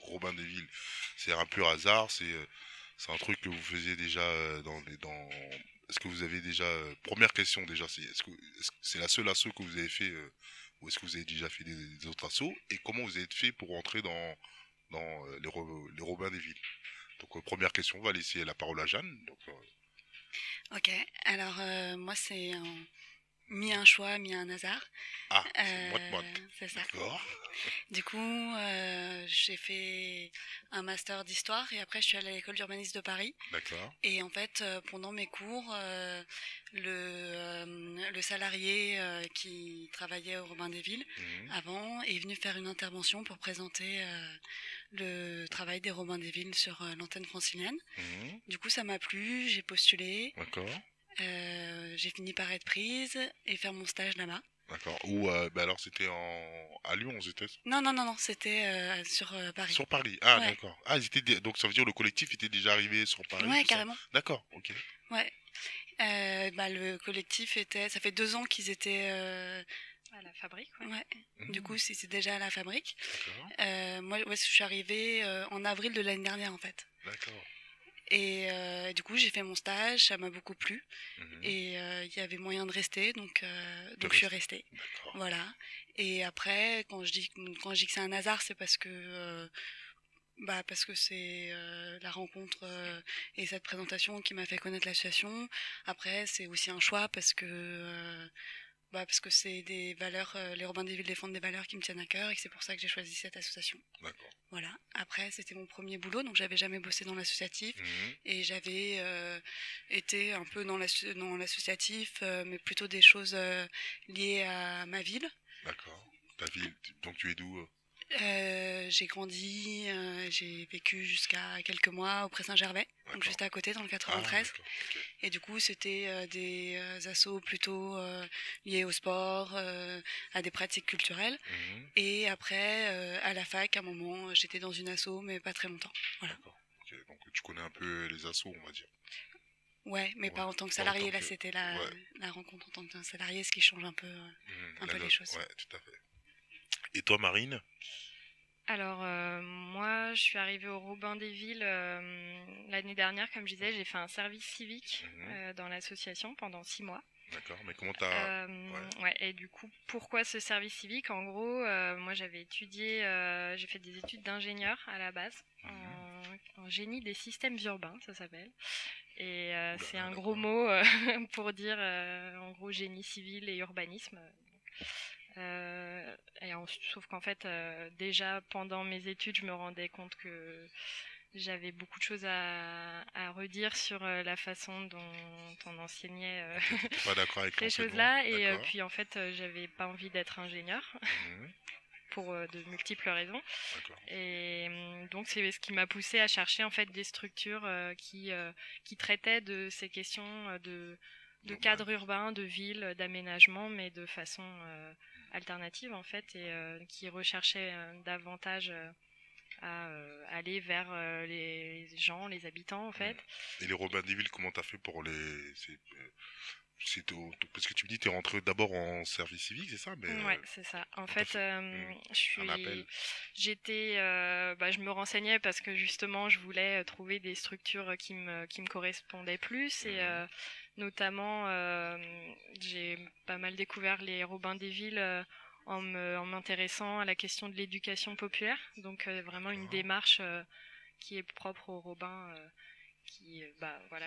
Speaker 2: Robin des Villes? C'est un pur hasard, c'est un truc que vous faisiez déjà dans est-ce que vous avez déjà première question déjà, est-ce que c'est la seule asso que vous avez fait, ou est-ce que vous avez déjà fait des autres assos, et comment vous avez fait pour rentrer dans les Robins des Villes? Donc première question, on va laisser la parole à Jeanne. Donc
Speaker 4: Ok, alors moi c'est mi un choix, mi un hasard.
Speaker 2: ah, c'est moite.
Speaker 4: C'est ça.
Speaker 2: D'accord.
Speaker 4: Du coup, j'ai fait un master d'histoire et après je suis allée à l'école d'urbanisme de Paris.
Speaker 2: D'accord.
Speaker 4: Et en fait, pendant mes cours, le salarié qui travaillait au Robin des Villes
Speaker 2: Mhm.
Speaker 4: avant est venu faire une intervention pour présenter le travail des Robins des Villes sur l'antenne francilienne.
Speaker 2: Mhm.
Speaker 4: Du coup, ça m'a plu, j'ai postulé,
Speaker 2: D'accord.
Speaker 4: j'ai fini par être prise et faire mon stage là-bas.
Speaker 2: D'accord. Ou bah alors c'était à Lyon, c'était
Speaker 4: Non, non, non, non, c'était sur Paris.
Speaker 2: sur Paris. Ah
Speaker 4: Ouais,
Speaker 2: d'accord. Ah donc ça veut dire le collectif était déjà arrivé sur Paris,
Speaker 4: ouais,
Speaker 2: tout ça.
Speaker 4: carrément.
Speaker 2: D'accord. Ok.
Speaker 4: Ouais. Bah, le collectif était. Ça fait 2 ans qu'ils étaient.
Speaker 5: À la fabrique, ouais.
Speaker 4: Ouais. Du
Speaker 2: Mhm.
Speaker 4: coup, c'est déjà à la fabrique.
Speaker 2: D'accord.
Speaker 4: Moi, ouais, je suis arrivée en avril de l'année dernière, en fait.
Speaker 2: D'accord.
Speaker 4: Et du coup, j'ai fait mon stage, ça m'a beaucoup plu.
Speaker 2: Mhm.
Speaker 4: Et il y avait moyen de rester, donc
Speaker 2: De
Speaker 4: je suis
Speaker 2: rester.
Speaker 4: restée.
Speaker 2: D'accord.
Speaker 4: Voilà. Et après, quand je dis que c'est un hasard, c'est parce que. Parce que c'est la rencontre et cette présentation qui m'a fait connaître l'association. Après, c'est aussi un choix parce que parce que c'est des valeurs, les Robins des Villes défendent des valeurs qui me tiennent à cœur et que c'est pour ça que j'ai choisi cette association.
Speaker 2: D'accord.
Speaker 4: Voilà. Après, c'était mon premier boulot, donc j'avais jamais bossé dans l'associatif et j'avais été un peu dans l'associatif, mais plutôt des choses liées à ma ville.
Speaker 2: D'accord. Ta ville, donc tu es d'où
Speaker 4: J'ai grandi, j'ai vécu jusqu'à quelques mois au Pré-Saint-Gervais, donc
Speaker 2: D'accord.
Speaker 4: juste à côté dans le
Speaker 2: Ah,
Speaker 4: 93.
Speaker 2: d'accord. Ok.
Speaker 4: Et du coup, c'était des assos plutôt liés au sport, à des pratiques culturelles. Et après, à la fac, à un moment, j'étais dans une asso, mais pas très longtemps. Voilà.
Speaker 2: D'accord. Ok. Donc tu connais un peu les assos, on va dire.
Speaker 4: Ouais, mais
Speaker 2: Ouais.
Speaker 4: pas en tant que
Speaker 2: Pas en
Speaker 4: salarié.
Speaker 2: tant
Speaker 4: Là,
Speaker 2: que-
Speaker 4: c'était
Speaker 2: Ouais.
Speaker 4: la rencontre en tant que salarié, ce qui change un peu, un peu les choses.
Speaker 2: Ouais, tout à fait. Et toi, Marine?
Speaker 5: Alors, moi, je suis arrivée au Robin des Villes l'année dernière, comme je disais, j'ai fait un service civique dans l'association pendant 6 mois.
Speaker 2: D'accord. Mais comment t'as...
Speaker 5: Ouais, et du coup, pourquoi ce service civique? En gros, moi j'avais étudié, j'ai fait des études d'ingénieur à la base, en génie des systèmes urbains, ça s'appelle. Et c'est un gros mot pour dire en gros génie civil et urbanisme. Sauf qu'en fait, déjà pendant mes études, je me rendais compte que j'avais beaucoup de choses à redire sur la façon dont on enseignait
Speaker 2: T'es pas d'accord avec
Speaker 5: ces
Speaker 2: l'enseignement?
Speaker 5: choses-là. Et
Speaker 2: D'accord.
Speaker 5: puis en fait, j'avais pas envie d'être ingénieur pour de multiples raisons.
Speaker 2: D'accord.
Speaker 5: Et donc c'est ce qui m'a poussée à chercher en fait des structures qui traitaient de ces questions de cadre urbain, de ville, d'aménagement, mais de façon alternative en fait, et qui recherchaient davantage à aller vers les gens, les habitants en fait.
Speaker 2: Et les Robins des Villes, comment t'as fait pour les... Parce que tu me dis, t'es rentré d'abord en service civique, c'est ça? Mais,
Speaker 5: Ouais, c'est ça. En
Speaker 2: t'as
Speaker 5: fait,
Speaker 2: fait un appel.
Speaker 5: je me renseignais parce que justement, je voulais trouver des structures qui me correspondaient plus et notamment, j'ai pas mal découvert les Robins des Villes en m'intéressant à la question de l'éducation populaire. Donc vraiment une démarche qui est propre aux Robins.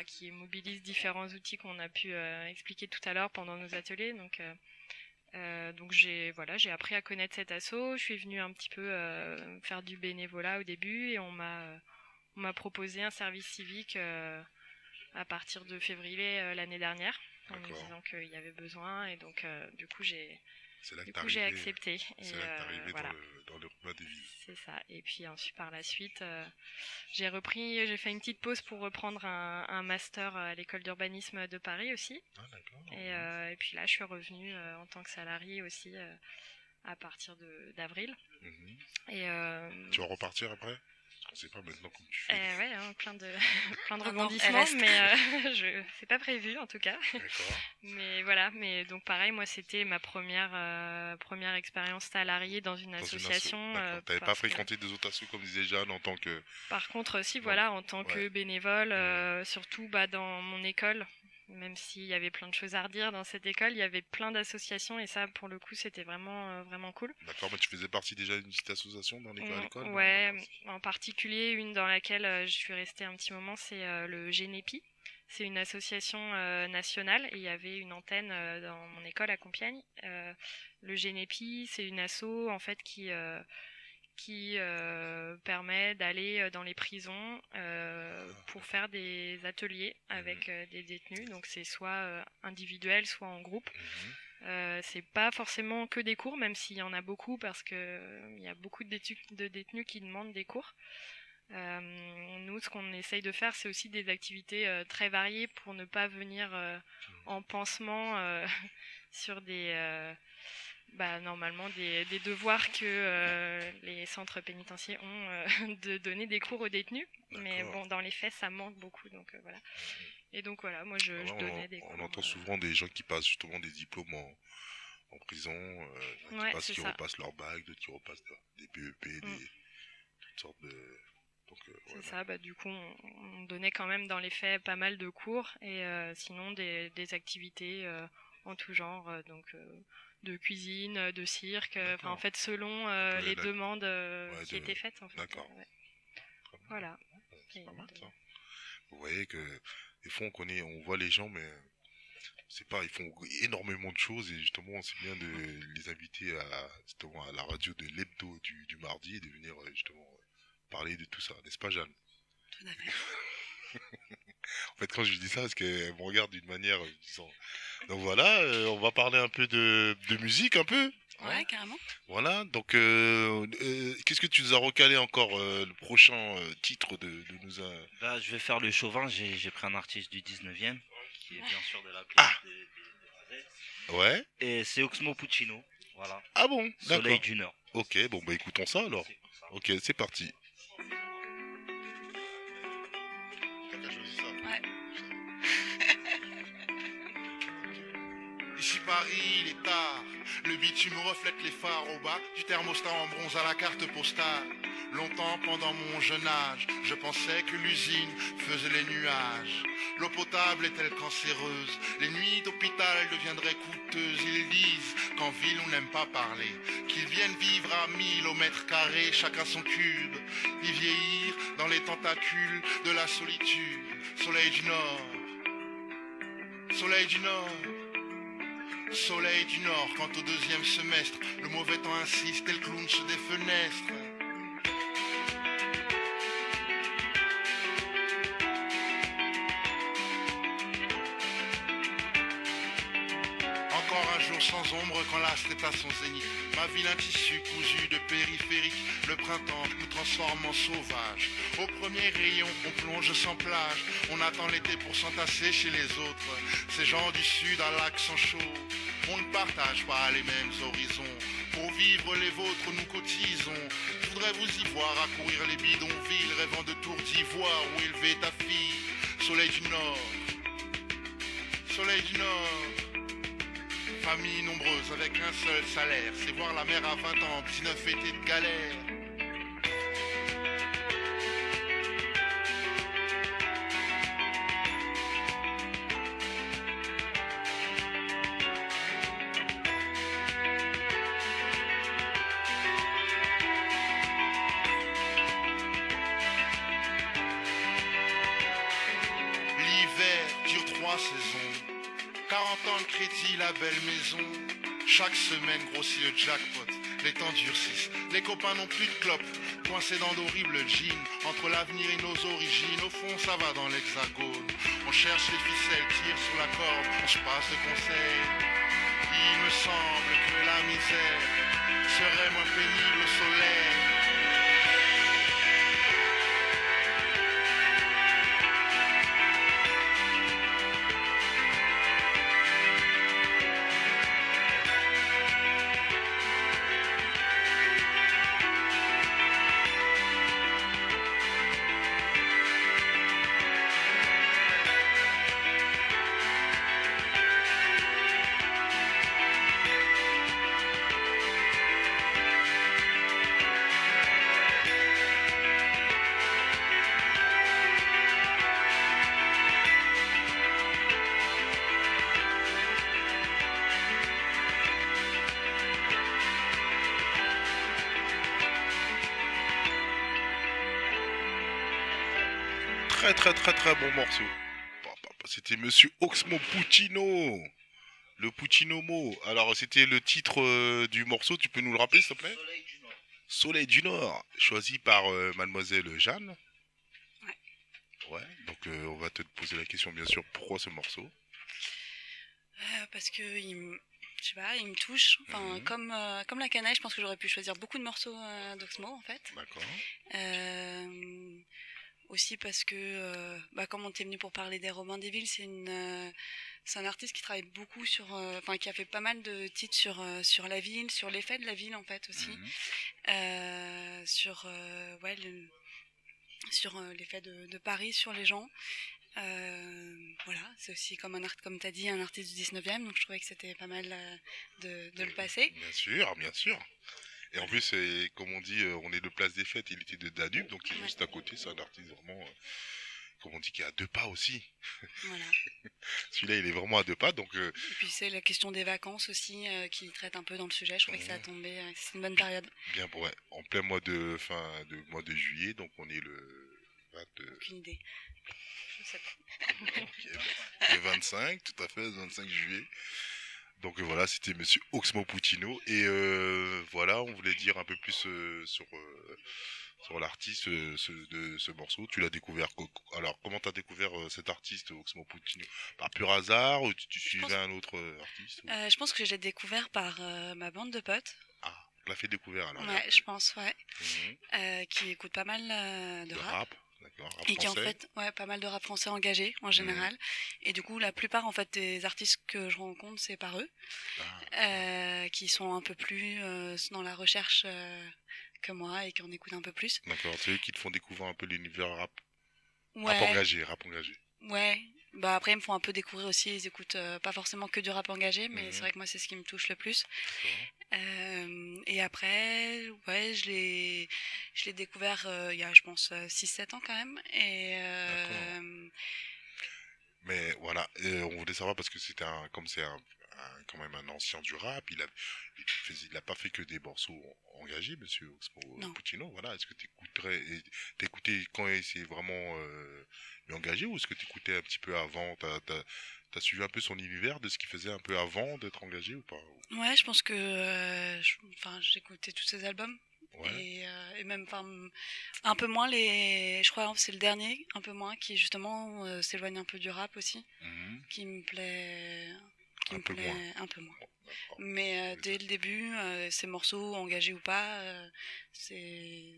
Speaker 5: Qui mobilise différents outils qu'on a pu expliquer tout à l'heure pendant nos ateliers. Donc j'ai appris à connaître cet asso. Je suis venue un petit peu faire du bénévolat au début et on m'a proposé un service civique à partir de février l'année dernière en me disant qu'il y avait besoin, et donc du coup j'ai accepté.
Speaker 2: C'est là que t'es arrivé
Speaker 5: voilà.
Speaker 2: dans les Robins des Villes.
Speaker 5: C'est ça. Et puis ensuite par la suite j'ai fait une petite pause pour reprendre un master à l'école d'urbanisme de Paris aussi.
Speaker 2: Ah d'accord.
Speaker 5: Et puis là je suis revenue en tant que salariée aussi à partir d'avril. Et
Speaker 2: tu vas repartir après? On sait pas maintenant comment tu fais.
Speaker 5: ouais, hein, plein de
Speaker 4: Non,
Speaker 5: rebondissements,
Speaker 4: elle
Speaker 5: mais c'est pas prévu en tout cas.
Speaker 2: D'accord.
Speaker 5: Mais voilà, mais donc pareil, moi c'était ma première expérience salariée dans une association.
Speaker 2: D'accord. T'avais pas fréquenté des autres assos comme disait Jeanne en tant que...
Speaker 5: Par contre, si, voilà, en tant que bénévole, surtout dans mon école, même s'il y avait plein de choses à redire dans cette école, il y avait plein d'associations et ça, pour le coup, c'était vraiment, vraiment cool.
Speaker 2: D'accord, mais tu faisais partie déjà d'une petite association dans l'école?
Speaker 5: Ouais, en particulier une dans laquelle je suis restée un petit moment, c'est le Génépi. C'est une association nationale et il y avait une antenne dans mon école à Compiègne. Le Génépi, c'est une asso en fait qui permet d'aller dans les prisons pour faire des ateliers avec des détenus. Donc c'est soit individuel, soit en groupe. C'est pas forcément que des cours, même s'il y en a beaucoup, parce que il y a beaucoup de détenus qui demandent des cours. Nous, ce qu'on essaye de faire, c'est aussi des activités très variées pour ne pas venir en pansement sur normalement des devoirs que les centres pénitentiaires ont de donner des cours aux détenus.
Speaker 2: D'accord.
Speaker 5: Mais bon, dans les faits, ça manque beaucoup, donc voilà. Et donc voilà, moi je donnais des cours.
Speaker 2: On entend souvent des gens qui passent justement des diplômes en prison, qui repassent leur bac, d'autres qui repassent des BEP, toutes sortes de...
Speaker 5: C'est ça, du coup on donnait quand même dans les faits pas mal de cours et sinon des activités en tout genre, de cuisine, de cirque, en fait selon les demandes qui étaient faites en fait.
Speaker 2: D'accord.
Speaker 5: Voilà.
Speaker 2: C'est pas mal ça. Vous voyez que des fois on voit les gens mais c'est pas, ils font énormément de choses et justement c'est bien de les inviter justement à la radio de l'hebdo du mardi et de venir justement parler de tout ça, n'est-ce pas Jeanne?
Speaker 4: Tout à fait.
Speaker 2: En fait quand je dis ça, parce qu'elle me regarde d'une manière disant... Donc voilà, on va parler un peu de musique un peu. Hein.
Speaker 4: Ouais, carrément.
Speaker 2: Voilà, donc qu'est-ce que tu nous as recalé encore le prochain titre de nous a...
Speaker 3: Là, je vais faire le chauvin. J'ai pris un artiste du 19e, qui est bien sûr de la
Speaker 2: Ah
Speaker 3: place de
Speaker 2: Ouais.
Speaker 3: et c'est Oxmo Puccino. Voilà.
Speaker 2: Ah bon,
Speaker 3: Soleil
Speaker 2: d'accord.
Speaker 3: du Nord.
Speaker 2: Ok, bon bah écoutons ça alors.
Speaker 3: C'est comme ça.
Speaker 2: Ok, c'est parti.
Speaker 4: Ouais.
Speaker 6: Ici Paris, il est tard. Le bitume reflète les phares au bas du thermostat en bronze à la carte postale. Longtemps pendant mon jeune âge, je pensais que l'usine faisait les nuages. L'eau potable est-elle cancéreuse? Les nuits d'hôpital deviendraient coûteuses. Ils disent qu'en ville on n'aime pas parler, qu'ils viennent vivre à 1000 au mètre carré, chacun son cube, y vieillir dans les tentacules de la solitude. Soleil du Nord, soleil du Nord. Soleil du Nord, quant au deuxième semestre, le mauvais temps insiste et le clown se défenestre. Encore un jour sans ombre quand l'astre est à son zénith. Ma ville un tissu cousu de périphérique. Le printemps nous transforme en sauvages. Au premier rayon, on plonge sans plage. On attend l'été pour s'entasser chez les autres. Ces gens du sud à l'accent chaud. On ne partage pas les mêmes horizons. Pour vivre les vôtres, nous cotisons. Je voudrais vous y voir accourir les bidonvilles, rêvant de tours d'ivoire où élever ta fille. Soleil du Nord, soleil du Nord. Famille nombreuse avec un seul salaire. C'est voir la mer à 20 ans, 19 étés de galère. L'hiver dure 3 saisons. 40 ans de crédit, la belle maison. Chaque semaine grossit le jackpot. Les temps durcissent, les copains n'ont plus de clopes. Coincés dans d'horribles jeans. Entre l'avenir et nos origines, au fond ça va dans l'hexagone. On cherche les ficelles, tire sur la corde, on se passe de conseils. Il me semble que la misère serait moins pénible au soleil.
Speaker 2: Très bon morceau. C'était Monsieur Oxmo Puccino. Le Puccinomo. Alors c'était le titre du morceau, tu peux nous le rappeler s'il te plaît?
Speaker 3: Soleil du Nord.
Speaker 2: Soleil du Nord, choisi par mademoiselle Jeanne.
Speaker 4: Ouais.
Speaker 2: Ouais, donc on va te poser la question bien sûr, pourquoi ce morceau?
Speaker 4: Parce que je sais pas, il me touche. Enfin, comme la canaille, je pense que j'aurais pu choisir beaucoup de morceaux d'Oxmo en fait.
Speaker 2: D'accord.
Speaker 4: Aussi parce que, comme on était venu pour parler des Robins des Villes, c'est un artiste qui travaille beaucoup sur, qui a fait pas mal de titres sur la ville, sur l'effet de la ville en fait aussi, sur l'effet de Paris sur les gens. Voilà, c'est aussi comme t'as dit, un artiste du 19e, donc je trouvais que c'était pas mal de le passer.
Speaker 2: Bien sûr, bien sûr. Et en plus, comme on dit, on est de Place des Fêtes, il était de Danube, donc il est juste à côté, c'est un artiste vraiment, comme on dit, qui est à 2 pas aussi.
Speaker 4: Voilà.
Speaker 2: Celui-là, il est vraiment à 2 pas, donc...
Speaker 4: Et puis c'est la question des vacances aussi, qui traite un peu dans le sujet, je trouvais que ça a tombé, c'est une bonne période.
Speaker 2: Bien, ouais, en plein mois de juillet, donc on est le
Speaker 4: Aucune idée.
Speaker 5: Je sais pas.
Speaker 2: Ok, le 25, tout à fait, le 25 juillet. Donc voilà, c'était Monsieur Oxmo Puccino. Et voilà, on voulait dire un peu plus sur l'artiste de ce morceau. Tu l'as découvert. Alors, comment t'as découvert cet artiste, Oxmo Puccino? Par pur hasard ou tu suivais un autre artiste ou...
Speaker 4: Je pense que je l'ai découvert par ma bande de potes.
Speaker 2: Ah, on l'a fait découvrir alors.
Speaker 4: Ouais, je pense, ouais.
Speaker 2: Mhm.
Speaker 4: Qui écoute pas mal de
Speaker 2: De
Speaker 4: rap.
Speaker 2: rap, d'accord. Rap
Speaker 4: Et qui en
Speaker 2: français.
Speaker 4: fait, ouais, pas mal de rap français engagé en général. Et du coup, la plupart en fait des artistes que je rencontre, c'est par eux, qui sont un peu plus dans la recherche que moi et qui en écoutent un peu plus.
Speaker 2: D'accord, c'est eux qui te font découvrir un peu l'univers rap.
Speaker 4: Ouais,
Speaker 2: Rap engagé.
Speaker 4: ouais. Bah après, ils me font un peu découvrir aussi. Ils écoutent pas forcément que du rap engagé, mais
Speaker 2: Mhm.
Speaker 4: c'est vrai que moi, c'est ce qui me touche le plus.
Speaker 2: D'accord.
Speaker 4: Et après, ouais, je l'ai découvert il y a, je pense, 6-7 ans quand même. Et
Speaker 2: Mais voilà, on voulait savoir parce que c'était comme c'est quand même un ancien du rap, il a pas fait que des morceaux engagés, Monsieur Oxmo
Speaker 4: Non.
Speaker 2: Puccino. Voilà, est-ce que t'écoutais quand il s'est vraiment engagé ou est-ce que t'écoutais un petit peu avant, t'as suivi un peu son univers de ce qu'il faisait un peu avant d'être engagé ou pas?
Speaker 4: ouais, je pense que j'écoutais tous ses albums.
Speaker 2: Ouais.
Speaker 4: Et même un peu moins je crois que c'est le dernier, un peu moins, qui justement s'éloigne un peu du rap aussi,
Speaker 2: Mhm.
Speaker 4: qui me plaît
Speaker 2: Un peu moins.
Speaker 4: un peu moins.
Speaker 2: Bon, d'accord.
Speaker 4: Mais
Speaker 2: Mais
Speaker 4: dès le début, ces morceaux engagés ou pas, c'est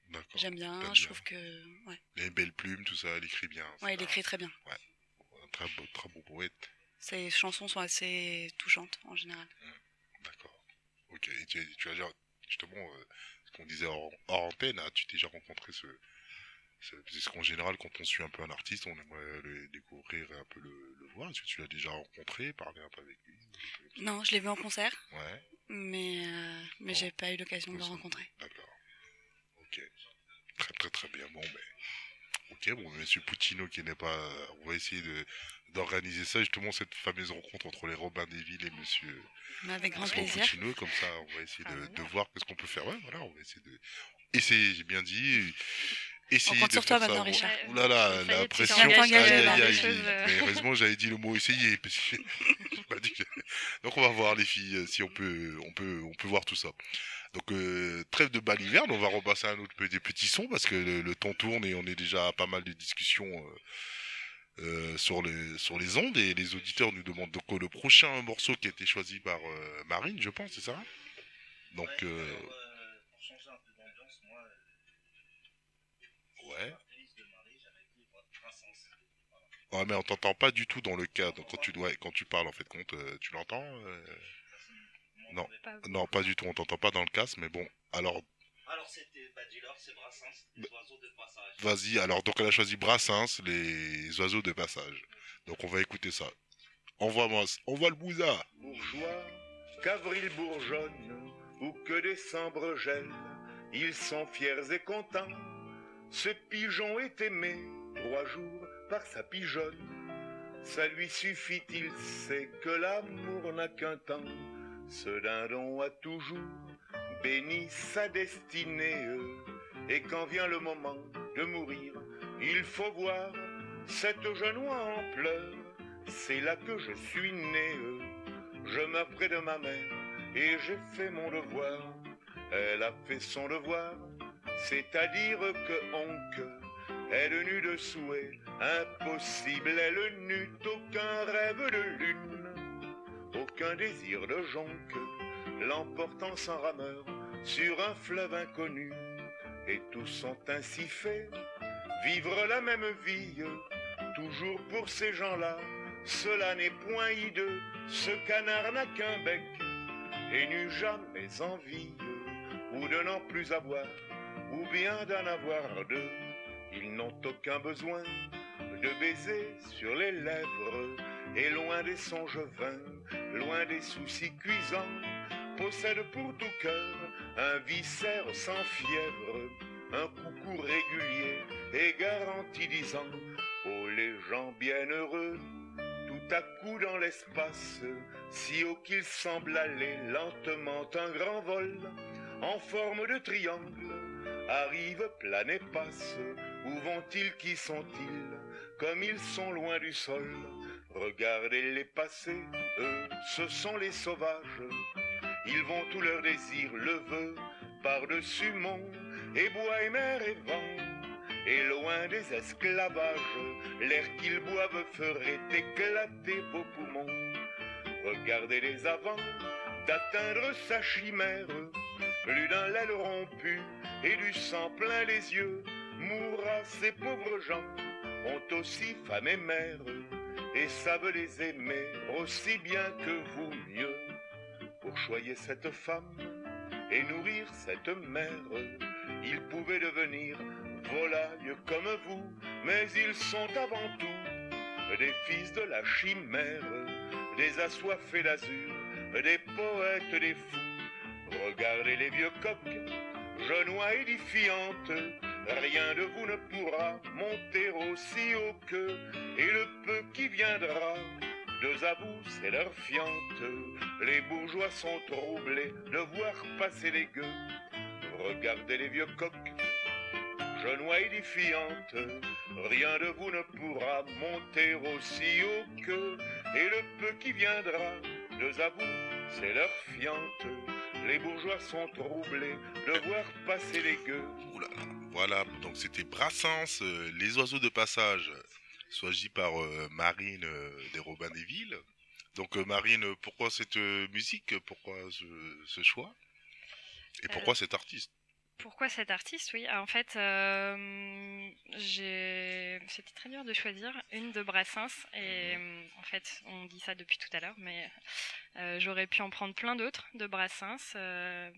Speaker 2: D'accord.
Speaker 4: j'aime bien,
Speaker 2: T'aimes
Speaker 4: je
Speaker 2: bien.
Speaker 4: trouve que ouais,
Speaker 2: Les belles plumes, tout ça, elle écrit bien.
Speaker 4: ouais, il écrit très bien.
Speaker 2: Un très beau poète.
Speaker 4: Ses chansons sont assez touchantes en général.
Speaker 2: D'accord. Ok. Et tu as déjà, justement, ce qu'on disait hors antenne, as-tu déjà rencontré parce qu'en général, quand on suit un peu un artiste, on aimerait le découvrir et un peu le voir. Est-ce que tu l'as déjà rencontré, parlé un peu avec lui?
Speaker 4: Non, je l'ai vu en concert,
Speaker 2: Ouais.
Speaker 4: mais
Speaker 2: Oh.
Speaker 4: j'ai pas eu l'occasion de le rencontrer.
Speaker 2: D'accord. Ok. Très très très bien. Bon, mais... Ok, bon, Monsieur Puccino qui n'est pas... On va essayer d'organiser ça, justement, cette fameuse rencontre entre les Robin des Villes et Monsieur
Speaker 4: Mais avec grand
Speaker 2: Oxmo
Speaker 4: plaisir.
Speaker 2: Puccino. Comme ça, on va essayer de voir qu'est-ce qu'on peut faire. Ouais, voilà, on va essayer de... Essayer, j'ai bien dit... Essayer
Speaker 4: On compte
Speaker 2: de
Speaker 4: sur toi
Speaker 2: faire ça.
Speaker 4: maintenant, Richard.
Speaker 5: Ouais,
Speaker 2: Ouh là là,
Speaker 5: ça y
Speaker 2: la
Speaker 5: est, tu
Speaker 2: pression.
Speaker 4: t'engages
Speaker 2: Aïe,
Speaker 4: là,
Speaker 2: aïe,
Speaker 4: des
Speaker 2: aïe.
Speaker 5: choses,
Speaker 2: Mais heureusement, j'avais dit le mot essayer. Parce que j'ai pas dit Donc on va voir les filles si on peut voir tout ça. Donc trêve de baliverne, on va repasser un autre peu des petits sons parce que le temps tourne et on est déjà à pas mal de discussions sur les ondes et les auditeurs nous demandent donc le prochain morceau qui a été choisi par Marine, je pense, c'est ça? Donc
Speaker 3: pour changer un peu d'ambiance, moi,
Speaker 2: ouais.
Speaker 3: l'artiste de Marie, j'avais pris Brassens.
Speaker 2: Ouais, mais on t'entend pas du tout dans le cadre quand tu parles en fait compte, tu l'entends Non. Non, pas du tout, on t'entend pas dans le casque, mais bon, alors
Speaker 3: c'était, dis-leur, c'est Brassens, les oiseaux de passage.
Speaker 2: vas-y, alors donc elle a choisi Brassens, les oiseaux de passage. Donc on va écouter ça. Envoie le bouza.
Speaker 7: Bourgeois, qu'avril bourgeonne ou que décembre gèle, ils sont fiers et contents. Ce pigeon est aimé 3 jours par sa pigeonne. Ça lui suffit, il sait que l'amour n'a qu'un temps. Ce dindon a toujours béni sa destinée. Et quand vient le moment de mourir, il faut voir cette jeune oie en pleurs. C'est là que je suis né. Je meurs près de ma mère et j'ai fait mon devoir. Elle a fait son devoir, c'est-à-dire que Honk, elle n'eut de souhait impossible. Elle n'eut aucun rêve de lune, aucun désir de jonque, l'emportant sans rameur sur un fleuve inconnu. Et tous ont ainsi fait vivre la même vie, toujours pour ces gens-là. Cela n'est point hideux, ce canard n'a qu'un bec et n'eut jamais envie ou de n'en plus avoir, ou bien d'en avoir deux. Ils n'ont aucun besoin de baisers sur les lèvres, et loin des songes vains, loin des soucis cuisants, possèdent pour tout cœur un viscère sans fièvre, un coucou régulier et garanti disant: oh les gens bienheureux, tout à coup dans l'espace, si haut qu'il semble aller lentement, un grand vol en forme de triangle arrive, plane et passe, Où vont-ils, qui sont-ils? Comme ils sont loin du sol, regardez-les passer, eux, ce sont les sauvages. Ils vont tout leur désir, le veut, par-dessus monts et bois et mer et vent. Et loin des esclavages, l'air qu'ils boivent ferait éclater vos poumons. Regardez-les avant d'atteindre sa chimère. Plus d'un l'aile rompu et du sang plein les yeux. Mourra ces pauvres gens, ont aussi femme et mère, et savent les aimer aussi bien que vous mieux. Pour choyer cette femme et nourrir cette mère, ils pouvaient devenir volailles comme vous, mais ils sont avant tout des fils de la chimère, des assoiffés d'azur, des poètes, des fous. Regardez les vieux coqs, genois édifiantes, rien de vous ne pourra monter aussi haut qu'eux, et le peu qui viendra, deux à vous, c'est leur fiente. Les bourgeois sont troublés de voir passer les gueux. Regardez les vieux coqs, genois édifiantes, rien de vous ne pourra monter aussi haut qu'eux, et le peu qui viendra, deux à vous, c'est leur fiente. Les bourgeois sont troublés de voir passer les gueux.
Speaker 2: Oula, voilà, donc c'était Brassens, Les oiseaux de passage, choisi par Marine des Robins des Villes. Donc Marine, pourquoi cette musique? Pourquoi ce choix? Et pourquoi cet artiste?
Speaker 5: Pourquoi cet artiste? Oui, en fait, c'était très dur de choisir une de Brassens. Et en fait, on dit ça depuis tout à l'heure, mais j'aurais pu en prendre plein d'autres de Brassens,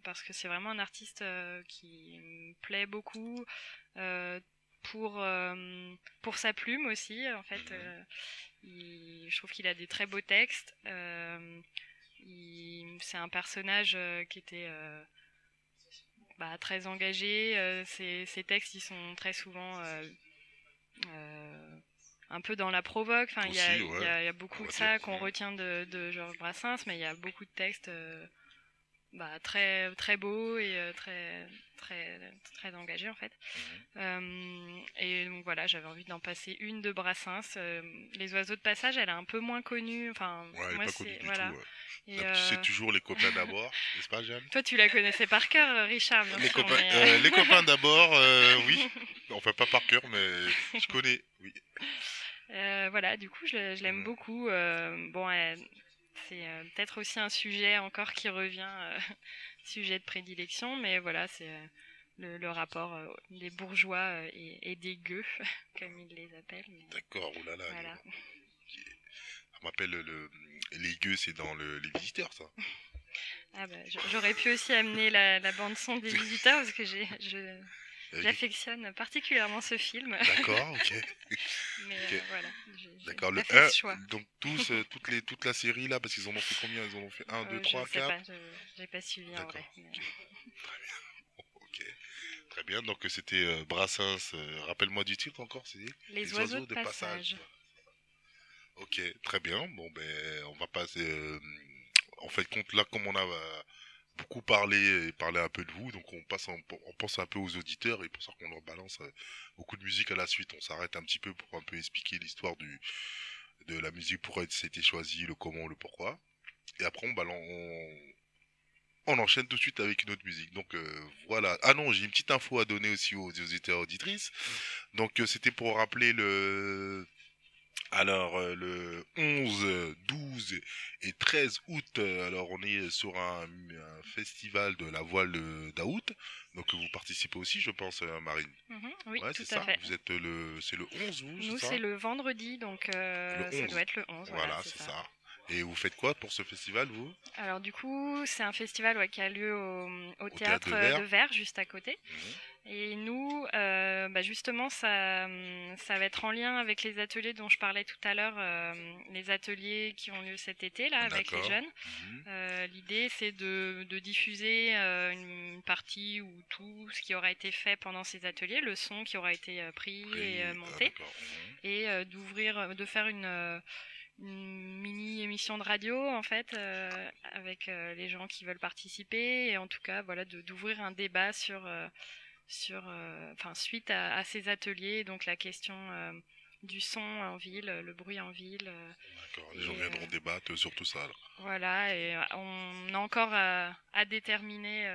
Speaker 5: parce que c'est vraiment un artiste qui me plaît beaucoup, pour sa plume aussi. En fait, je trouve qu'il a des très beaux textes. C'est un personnage qui était... très engagé. Ses textes, ils sont très souvent un peu dans la provoque. Enfin, il y a beaucoup de ça qu'on retient de Georges Brassens, mais il y a beaucoup de textes très très beaux et très engagés en fait. Et donc voilà, j'avais envie d'en passer une de Brassens. Les oiseaux de passage, elle est un peu moins connue. Enfin,
Speaker 2: Ouais, elle
Speaker 5: moi,
Speaker 2: est pas connue du
Speaker 5: voilà.
Speaker 2: tout. Ouais.
Speaker 5: Et,
Speaker 2: Tu sais toujours les copains d'abord, n'est-ce pas, Jeanne?
Speaker 5: toi, tu la connaissais par cœur, Richard, bien
Speaker 2: Les
Speaker 5: sûr.
Speaker 2: copains,
Speaker 5: mais,
Speaker 2: les copains d'abord, oui. Enfin, pas par cœur, mais je connais, oui.
Speaker 5: voilà, du coup, je l'aime beaucoup. C'est peut-être aussi un sujet encore qui revient, sujet de prédilection, mais voilà, c'est le rapport des bourgeois et des gueux, comme ils les appellent. Mais...
Speaker 2: D'accord, oh là là.
Speaker 5: Voilà.
Speaker 2: Ça m'appelle les gueux, c'est dans les visiteurs, ça.
Speaker 5: Ah bah, j'aurais pu aussi amener la bande-son des visiteurs, parce que j'affectionne particulièrement ce film.
Speaker 2: D'accord, ok.
Speaker 5: Mais
Speaker 2: okay.
Speaker 5: voilà,
Speaker 2: d'accord,
Speaker 5: j'ai fait ce choix.
Speaker 2: Donc toute la série là, parce qu'ils en ont fait combien? Ils en ont fait 1, 2, 3, 4?
Speaker 5: Je sais pas, j'ai pas suivi en vrai. Mais...
Speaker 2: Okay. Très bien. Ok. Très bien, donc c'était Brassens, rappelle-moi du titre encore, c'est
Speaker 5: Les oiseaux de passage.
Speaker 2: Ok, très bien, bon ben on va passer... en fait, compte là, comme on a beaucoup parlé un peu de vous, donc on pense un peu aux auditeurs, et pour ça qu'on leur balance beaucoup de musique à la suite. On s'arrête un petit peu pour un peu expliquer l'histoire de la musique, pourquoi c'était choisi, le comment, le pourquoi. Et après on enchaîne tout de suite avec une autre musique. Donc voilà. Ah non, j'ai une petite info à donner aussi aux auditeurs et auditrices. Donc c'était pour rappeler le 11, 12 et 13 août, alors on est sur un festival de la voile d'Août, donc vous participez aussi, je pense, Marine.
Speaker 5: Oui,
Speaker 2: ouais,
Speaker 5: tout
Speaker 2: c'est
Speaker 5: à
Speaker 2: ça.
Speaker 5: fait.
Speaker 2: Vous êtes c'est le 11, vous?
Speaker 5: Nous, c'est le vendredi, donc ça doit être le 11.
Speaker 2: Voilà, c'est ça. Et vous faites quoi pour ce festival, vous?
Speaker 5: Alors du coup, c'est un festival qui a lieu au théâtre de Vers, juste à côté. Et nous, justement, ça va être en lien avec les ateliers dont je parlais tout à l'heure, les ateliers qui ont lieu cet été là avec les jeunes. L'idée, c'est de diffuser une partie ou tout ce qui aura été fait pendant ces ateliers, le son qui aura été pris et monté, et de faire une mini émission de radio en fait, avec les gens qui veulent participer, et en tout cas voilà, d'ouvrir un débat sur suite à ces ateliers, donc la question du son en ville, le bruit en ville.
Speaker 2: D'accord, les gens viendront débattre sur tout ça. Là.
Speaker 5: Voilà, et on a encore à déterminer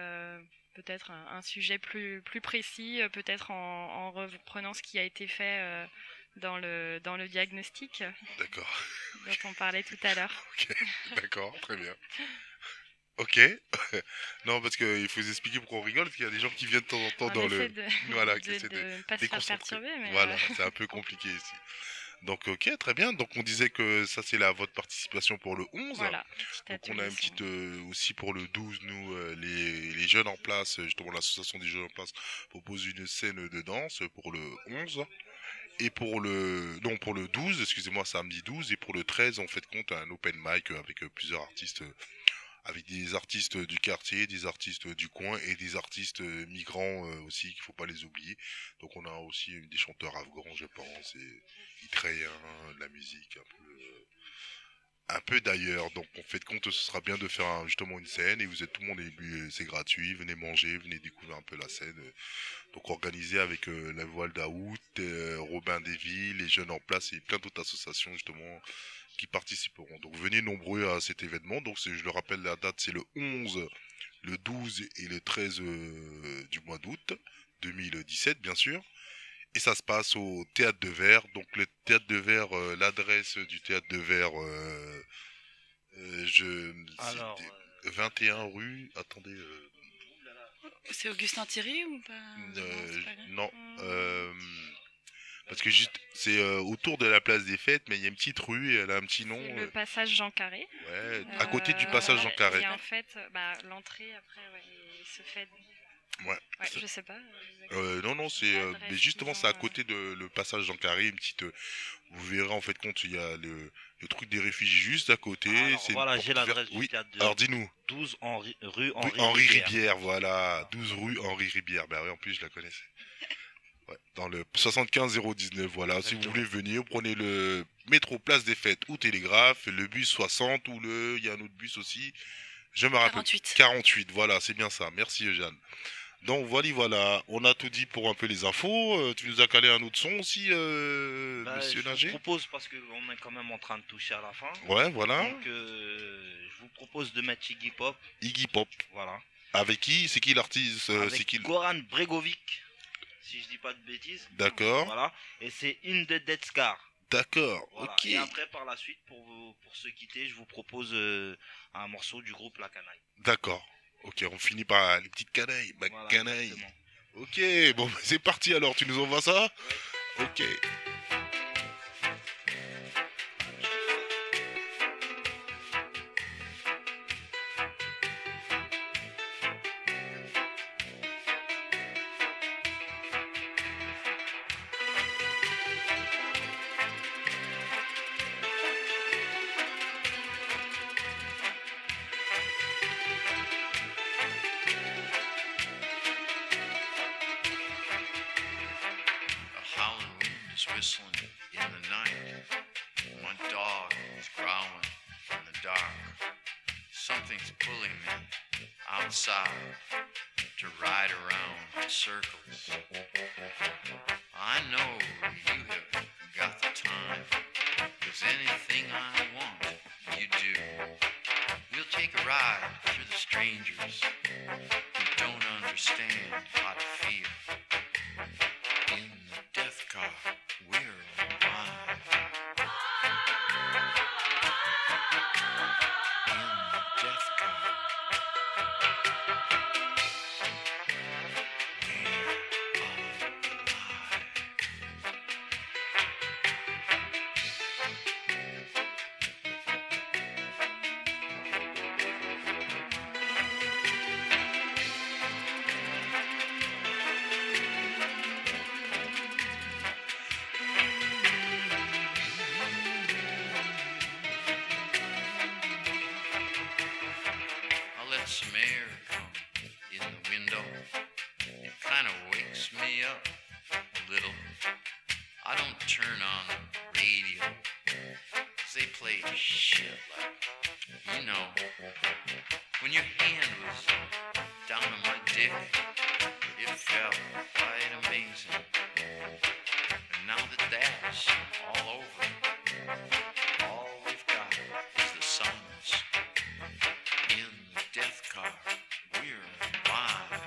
Speaker 5: peut-être un sujet plus précis, peut-être en reprenant ce qui a été fait dans le diagnostic
Speaker 2: D'accord.
Speaker 5: dont on parlait tout à l'heure.
Speaker 2: Ok, d'accord, très bien. Ok. Non, parce qu'il faut vous expliquer pourquoi on rigole, parce qu'il y a des gens qui viennent de temps en temps
Speaker 5: On essaie de
Speaker 2: Voilà, qui essaient
Speaker 5: ne pas se faire
Speaker 2: déconcentrer.
Speaker 5: perturber, mais
Speaker 2: Voilà, c'est un peu compliqué ici. Donc, ok, très bien. Donc, on disait que ça, c'est votre participation pour le 11.
Speaker 5: voilà.
Speaker 2: Donc, on a une petite aussi pour le 12, nous, les jeunes en place, justement, l'association des jeunes en place propose une scène de danse pour le 11. Et pour le 12, excusez-moi, samedi 12, et pour le 13, on fait de compte un open mic avec plusieurs artistes, avec des artistes du quartier, des artistes du coin et des artistes migrants aussi, qu'il faut pas les oublier. Donc on a aussi des chanteurs afghans, je pense, et israéliens, de la musique un peu d'ailleurs. Donc on fait de compte, ce sera bien de faire justement une scène, et vous êtes tout le monde, c'est gratuit, venez manger, venez découvrir un peu la scène. Donc organisé avec la Voile d'Août, Robin des Villes, les Jeunes en Place et plein d'autres associations justement qui participeront. Donc venez nombreux à cet événement. Donc je le rappelle, la date c'est le 11, le 12 et le 13 du mois d'août 2017 bien sûr. Et ça se passe au Théâtre de Verre. Donc le Théâtre de Verre, l'adresse du Théâtre de Verre,
Speaker 3: Alors,
Speaker 2: 21 rue, attendez...
Speaker 4: C'est Augustin Thierry ou pas? C'est pas là.
Speaker 2: non, parce que juste c'est autour de la place des Fêtes, mais il y a une petite rue et elle a un petit nom.
Speaker 5: C'est le passage Jean Carré.
Speaker 2: Ouais, à côté du passage Jean Carré.
Speaker 5: Et en fait, l'entrée après, il se fait.
Speaker 2: Ouais.
Speaker 5: Je sais pas.
Speaker 2: Non, c'est mais justement c'est à côté de le passage Jean Carré, une petite. Vous verrez en fait compte, il y a le truc des réfugiés juste à côté.
Speaker 3: Alors,
Speaker 2: c'est
Speaker 3: voilà, j'ai l'adresse du
Speaker 2: oui.
Speaker 3: théâtre de
Speaker 2: Alors dis-nous.
Speaker 3: 12 rue
Speaker 2: Henri Ribière, voilà. 12 rue Henri Ribière. Ben oui, en plus je la connaissais. Ouais, dans le 75 019, voilà.
Speaker 3: Exactement.
Speaker 2: Si vous voulez venir, vous prenez le métro Place des Fêtes ou Télégraphe, le bus 60 ou il y a un autre bus aussi. Je me rappelle. 48, voilà, c'est bien ça. Merci Eugène. Donc voilà, on a tout dit pour un peu les infos. Tu nous as calé un autre son aussi, monsieur Nager.
Speaker 3: Je vous propose, parce qu'on est quand même en train de toucher à la fin.
Speaker 2: Ouais, voilà.
Speaker 3: Donc je vous propose de mettre Iggy Pop.
Speaker 2: Iggy Pop.
Speaker 3: Voilà.
Speaker 2: Avec qui? C'est qui l'artiste?
Speaker 3: Avec Goran Bregovic, si je dis pas de bêtises.
Speaker 2: D'accord.
Speaker 3: Voilà. Et c'est In the Dead Scar.
Speaker 2: D'accord,
Speaker 3: Voilà.
Speaker 2: ok.
Speaker 3: Et après, par la suite, pour se quitter, je vous propose un morceau du groupe La Canaille.
Speaker 2: D'accord. Ok, on finit par les petites canailles.
Speaker 3: Voilà,
Speaker 2: Canaille.
Speaker 3: exactement.
Speaker 2: Ok, bon, c'est parti alors. Tu nous envoies ça?
Speaker 3: Ouais.
Speaker 2: Ok.
Speaker 8: Whistling in the night. My dog is growling from the dark. Something's pulling me outside to ride around in circles. I know you have got the time, 'cause anything I want, you do. We'll take a ride through the strangers who don't understand how to feel. In the death car, we're alive. In the death car, we're alive. I let some air come in the window. It kind of wakes me up a little. I don't turn on the radio, 'cause they play shit like, you know, when your hand was down on my dick It felt quite amazing. And now that that's all over, all we've got is the silence. In the death car, we're alive.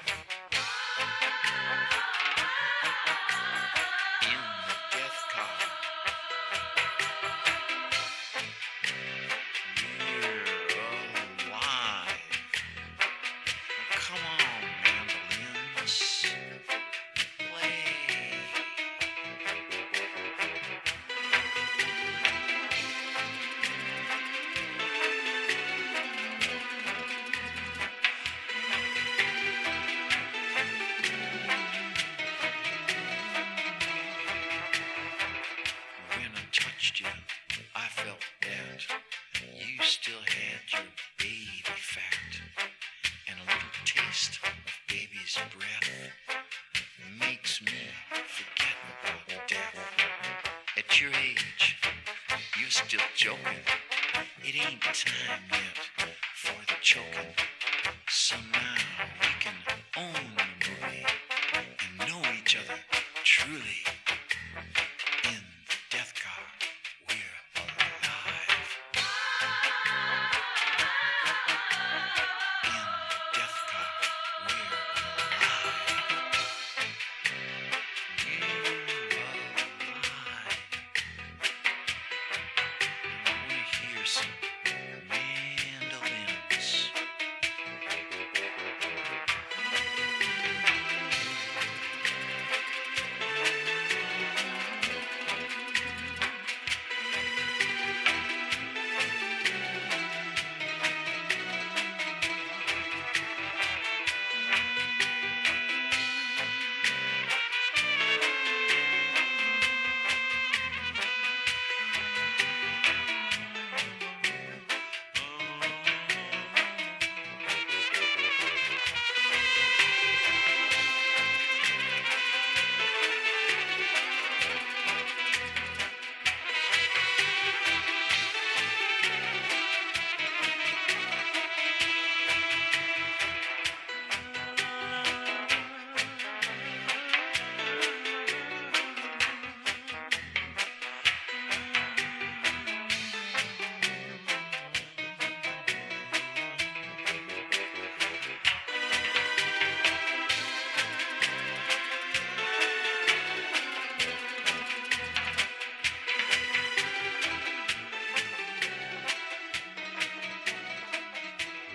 Speaker 8: In the death car, we're alive. Come on, mandolins, play. When I touched you, I felt that you still had your baby fat, and a little taste of baby's breath makes me forget about death. At your age, you're still joking. It ain't time yet for the choking. So now we can own the movie and know each other truly. In the death car, we're alive. In the death car, we're alive. We're alive. I wanna hear some mandolins.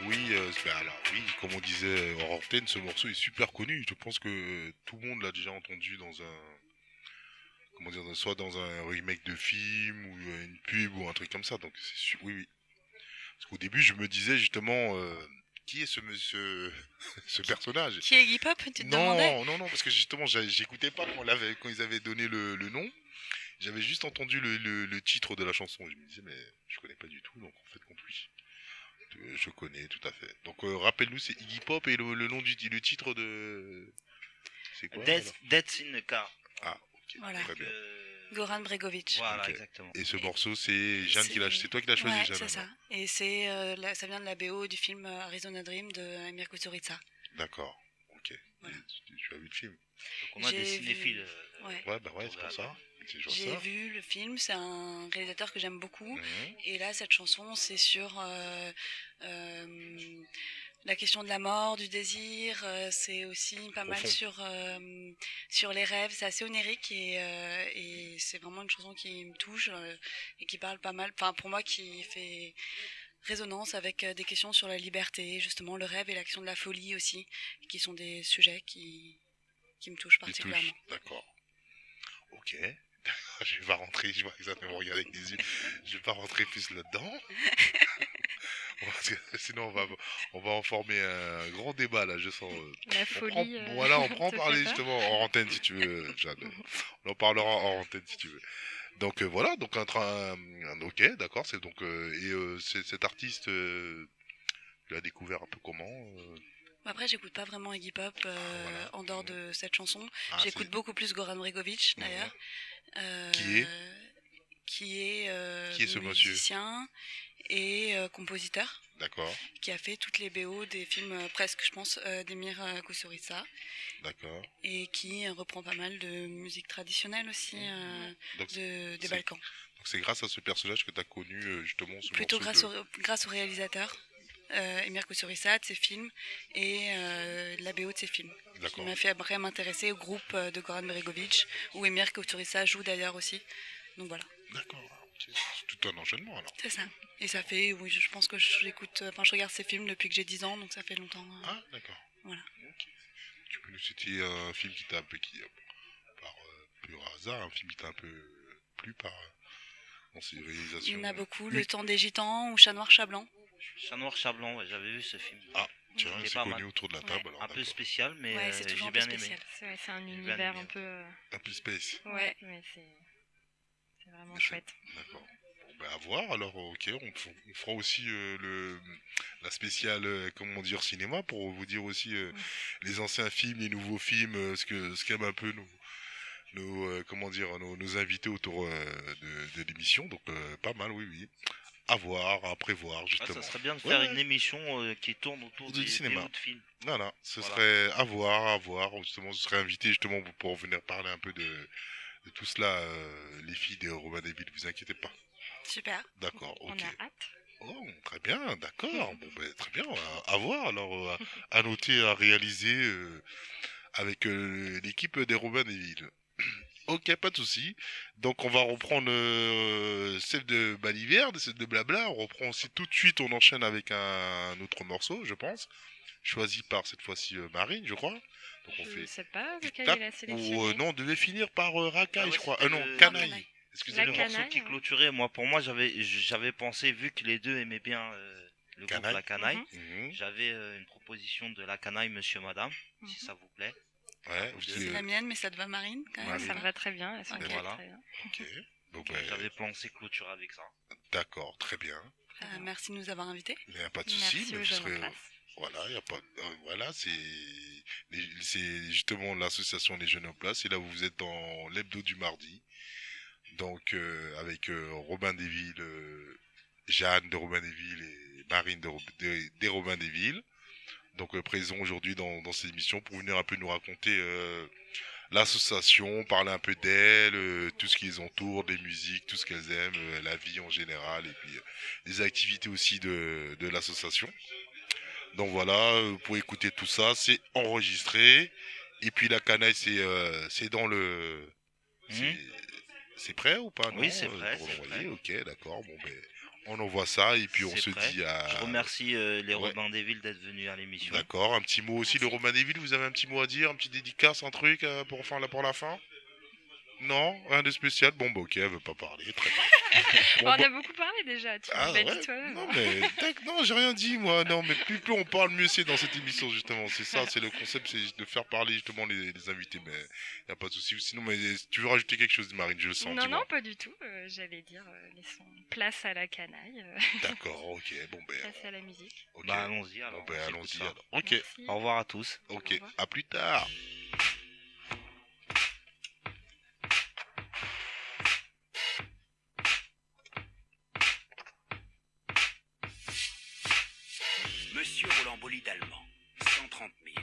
Speaker 2: Oui, alors oui, comme on disait hors antenne, ce morceau est super connu. Je pense que tout le monde l'a déjà entendu dans un, comment dire, soit dans un remake de film ou une pub ou un truc comme ça. Donc oui, oui. Parce qu'au début, je me disais justement, qui est ce ce personnage?
Speaker 4: Qui est hip-hop, tu te demandais?
Speaker 2: Non, parce que justement, j'écoutais pas quand ils avaient donné le nom. J'avais juste entendu le titre de la chanson. Et je me disais, mais je connais pas du tout. Donc en fait, compte oui. Je connais tout à fait. Donc rappelle-nous, c'est Iggy Pop et le nom le titre de... C'est quoi alors
Speaker 3: Death in the car.
Speaker 2: Ah, ok,
Speaker 4: Voilà.
Speaker 2: très bien.
Speaker 4: Goran Bregovic.
Speaker 3: Voilà,
Speaker 2: Ok.
Speaker 3: exactement.
Speaker 2: Et ce morceau, c'est Jeanne qui l'a...
Speaker 4: C'est-
Speaker 2: C'est toi qui l'as choisi,
Speaker 4: Ouais,
Speaker 2: Jeanne
Speaker 4: c'est ça.
Speaker 2: alors
Speaker 4: Et ça vient de la BO du film Arizona Dream de Emir Kusturica.
Speaker 2: D'accord, ok.
Speaker 4: Voilà.
Speaker 2: Tu as vu le film?
Speaker 3: Donc on a des
Speaker 4: J'ai vu-
Speaker 3: cinéphiles.
Speaker 4: Ouais.
Speaker 2: Ouais, bah ouais, c'est pour ça. C'est genre
Speaker 4: J'ai
Speaker 2: ça.
Speaker 4: vu le film, c'est un réalisateur que j'aime beaucoup.
Speaker 2: Mhm.
Speaker 4: Et là, cette chanson, c'est sur la question de la mort, du désir. C'est aussi pas mal
Speaker 2: profond.
Speaker 4: sur les rêves. C'est assez onirique et c'est vraiment une chanson qui me touche et qui parle pas mal. Enfin, pour moi, qui fait résonance avec des questions sur la liberté, justement le rêve et la question de la folie aussi, qui sont des sujets qui me touchent
Speaker 2: Il touche,
Speaker 4: particulièrement.
Speaker 2: d'accord. Ok. Je vais pas rentrer, je vois exactement regarder avec des yeux. Je vais pas rentrer plus là-dedans. Parce que sinon on va en former un grand débat là, je sens.
Speaker 5: La
Speaker 2: On
Speaker 5: folie.
Speaker 2: voilà, on prend en
Speaker 5: te
Speaker 2: parler
Speaker 5: fait peur
Speaker 2: justement hors antenne si tu veux, Jeanne. On en parlera hors antenne si tu veux. Donc voilà, donc ok, d'accord, c'est donc cet artiste, tu l'as découvert un peu comment
Speaker 4: Après, j'écoute pas vraiment Iggy Pop
Speaker 2: Voilà.
Speaker 4: en dehors de cette chanson.
Speaker 2: Ah,
Speaker 4: J'écoute beaucoup plus Goran Bregovic
Speaker 2: Mhm.
Speaker 4: d'ailleurs.
Speaker 2: Qui est
Speaker 4: Qui est
Speaker 3: Qui
Speaker 2: Qui est ce monsieur?
Speaker 4: musicien et compositeur
Speaker 2: D'accord,
Speaker 4: qui a fait toutes les BO des films presque, je pense, d'Emir Kusturica
Speaker 2: d'accord.
Speaker 4: et qui reprend pas mal de musique traditionnelle aussi
Speaker 2: Donc,
Speaker 4: des
Speaker 2: c'est-
Speaker 4: Balkans.
Speaker 2: donc c'est grâce à ce personnage que tu as connu justement ce
Speaker 4: Plutôt
Speaker 2: morceau
Speaker 4: grâce au réalisateur Emir Kusturica, de ses films et de la BO de ses films. Qui
Speaker 2: D'accord.
Speaker 4: m'a fait après m'intéresser au groupe de Goran Bregovic où Emir Kusturica joue d'ailleurs aussi. Donc voilà.
Speaker 2: D'accord, ok. C'est tout un enchaînement alors.
Speaker 4: C'est ça. Et ça fait, oui, je pense que je regarde ces films depuis que j'ai 10 ans, donc ça fait longtemps.
Speaker 2: Ah, d'accord.
Speaker 4: Voilà.
Speaker 2: Ok. Tu peux nous citer un film qui t'a un peu, par pur hasard, un film qui t'a un peu plu dans ses réalisations?
Speaker 4: Il y en a beaucoup.
Speaker 2: Oui.
Speaker 4: Le temps des gitans ou Chat noir, chat blanc.
Speaker 3: Chat noir, chat blanc, ouais, j'avais vu ce film.
Speaker 2: Ah, tiens,
Speaker 3: C'était
Speaker 2: c'est
Speaker 3: pas
Speaker 2: connu
Speaker 3: mal.
Speaker 2: autour de la table. alors,
Speaker 3: Un peu
Speaker 2: d'accord.
Speaker 3: spécial, mais
Speaker 4: Ouais, c'est toujours
Speaker 3: j'ai
Speaker 4: un peu
Speaker 3: bien aimé.
Speaker 4: spécial.
Speaker 5: C'est un
Speaker 3: J'ai bien
Speaker 5: univers
Speaker 3: aimé.
Speaker 5: un peu.
Speaker 2: Un peu space.
Speaker 5: Ouais, mais c'est vraiment
Speaker 2: Mais
Speaker 5: chouette.
Speaker 2: D'accord. Bon, ben, à voir. Alors, ok, on fera aussi la spéciale, comment dire, cinéma pour vous dire aussi les anciens films, les nouveaux films, ce qu'aiment un peu nos invités autour de l'émission. Donc, pas mal, oui, oui. À voir, à prévoir,
Speaker 3: Ah,
Speaker 2: justement.
Speaker 3: ça serait bien de
Speaker 2: Ouais,
Speaker 3: faire
Speaker 2: ouais.
Speaker 3: une émission qui tourne autour
Speaker 2: Du
Speaker 3: des
Speaker 2: cinéma.
Speaker 3: BO de films.
Speaker 2: Voilà, ce
Speaker 3: Voilà.
Speaker 2: serait à voir, justement, je serais invité justement pour venir parler un peu de tout cela, les filles de Robin des Villes, vous inquiétez pas.
Speaker 4: Super.
Speaker 2: D'accord,
Speaker 5: On
Speaker 2: ok.
Speaker 5: a hâte.
Speaker 2: Oh, très bien, d'accord, bon, ben, très bien, à voir, alors, à noter, à réaliser avec l'équipe des Robin des Villes. Ok, pas de souci. Donc on va reprendre celle de Baliverde, celle de Blabla. On reprend aussi tout de suite, on enchaîne avec un autre morceau, je pense. Choisi par cette fois-ci Marine, je crois. Donc on
Speaker 5: Je
Speaker 2: fait
Speaker 5: ne sais pas lequel
Speaker 2: tac,
Speaker 5: il a
Speaker 2: ou
Speaker 5: sélectionné.
Speaker 2: non, on devait finir par Racaille,
Speaker 3: Ah ouais,
Speaker 2: je crois.
Speaker 3: c'était
Speaker 2: Non,
Speaker 3: le-
Speaker 2: Canaille.
Speaker 4: Canaille.
Speaker 2: Excusez-moi.
Speaker 3: Le
Speaker 5: La
Speaker 3: morceau
Speaker 5: canaille,
Speaker 3: qui
Speaker 5: ouais.
Speaker 3: clôturait, pour moi, j'avais pensé, vu que les deux aimaient bien le groupe
Speaker 2: Canaille.
Speaker 3: La Canaille,
Speaker 5: Mhm.
Speaker 2: Mhm.
Speaker 3: j'avais une proposition de La Canaille, Monsieur Madame, si
Speaker 5: Mhm.
Speaker 3: ça vous plaît.
Speaker 2: Ouais,
Speaker 3: C'est
Speaker 2: c'est,
Speaker 4: C'est la mienne, mais ça te va, Marine, quand même.
Speaker 2: Marine.
Speaker 5: Ça me va très bien. Elles sont
Speaker 4: Ok.
Speaker 5: toutes
Speaker 3: Voilà.
Speaker 5: très bien.
Speaker 2: ok. Bon, ben,
Speaker 3: J'avais pensé clôturer avec ça.
Speaker 2: d'accord, très bien.
Speaker 4: Merci de nous avoir invités.
Speaker 2: Il n'y a pas de souci.
Speaker 5: Merci
Speaker 2: mais
Speaker 5: aux
Speaker 2: vous
Speaker 5: jeunes
Speaker 2: serez-
Speaker 5: en place.
Speaker 2: Voilà, y a pas, voilà, c'est justement l'association des jeunes en place. Et là, vous êtes dans l'hebdo du mardi. Donc, avec Robin Desvilles, Jeanne de Robin Desvilles et Marine des Robin Desvilles. Donc, présents aujourd'hui dans cette émission pour venir un peu nous raconter l'association, parler un peu d'elle, tout ce qui les entoure, des musiques, tout ce qu'elles aiment, la vie en général, et puis les activités aussi de l'association. Donc voilà, vous pouvez écouter tout ça, c'est enregistré. Et puis la canaille, c'est dans le...
Speaker 3: Mhm.
Speaker 2: C'est prêt ou pas?
Speaker 3: Oui,
Speaker 2: non,
Speaker 3: c'est prêt,
Speaker 2: pour
Speaker 3: c'est
Speaker 2: l'envoyer.
Speaker 3: prêt.
Speaker 2: Ok, d'accord. Bon, ben, on envoie ça et puis on
Speaker 3: C'est
Speaker 2: se
Speaker 3: prêt.
Speaker 2: dit à...
Speaker 3: Je remercie les
Speaker 2: Ouais.
Speaker 3: Robins des Villes d'être venus à l'émission.
Speaker 2: D'accord, un petit mot aussi, le
Speaker 4: Merci.
Speaker 2: Romain Desvilles, vous avez un petit mot à dire, un petit dédicace, un truc pour la fin? Non, rien de spécial. Bon, bah ok, elle veut pas parler, très bien. Bon,
Speaker 5: On
Speaker 2: bah-
Speaker 5: a beaucoup parlé déjà. Tu
Speaker 2: Ah
Speaker 5: l'as
Speaker 2: ouais,
Speaker 5: dit toi-même.
Speaker 2: non mais non, j'ai rien dit moi. Non mais plus on parle, mieux c'est dans cette émission justement. C'est ça, c'est le concept, c'est de faire parler justement les invités. Mais y a pas de souci. Sinon, mais tu veux rajouter quelque chose, Marine? Je le sens.
Speaker 5: Non,
Speaker 2: dis-moi.
Speaker 5: non, pas du tout. J'allais dire, laissons place à la canaille,
Speaker 2: D'accord, ok, bon ben,
Speaker 5: place à la musique.
Speaker 2: ok.
Speaker 3: Bah allons-y alors.
Speaker 2: Bon ben,
Speaker 3: on s'écoute
Speaker 2: allons-y
Speaker 3: ça.
Speaker 2: alors. Ok,
Speaker 5: Merci.
Speaker 3: Au revoir à tous.
Speaker 2: ok.
Speaker 5: Au revoir.
Speaker 2: À plus tard.
Speaker 9: Monsieur Roland Bolide allemand, 130 000.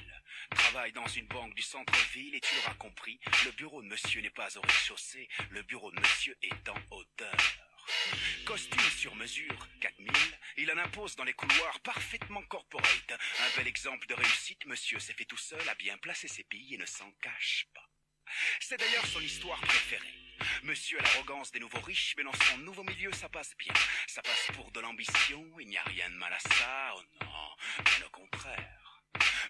Speaker 9: Travaille dans une banque du centre-ville et tu l'auras compris, le bureau de monsieur n'est pas au rez-de-chaussée, le bureau de monsieur est en hauteur. Costume sur mesure, 4000, il en impose dans les couloirs parfaitement corporate. Un bel exemple de réussite, monsieur s'est fait tout seul, a bien placé ses billes et ne s'en cache pas. C'est d'ailleurs son histoire préférée. Monsieur a l'arrogance des nouveaux riches, mais dans son nouveau milieu, ça passe bien. Ça passe pour de l'ambition, il n'y a rien de mal à ça, oh non, bien au contraire.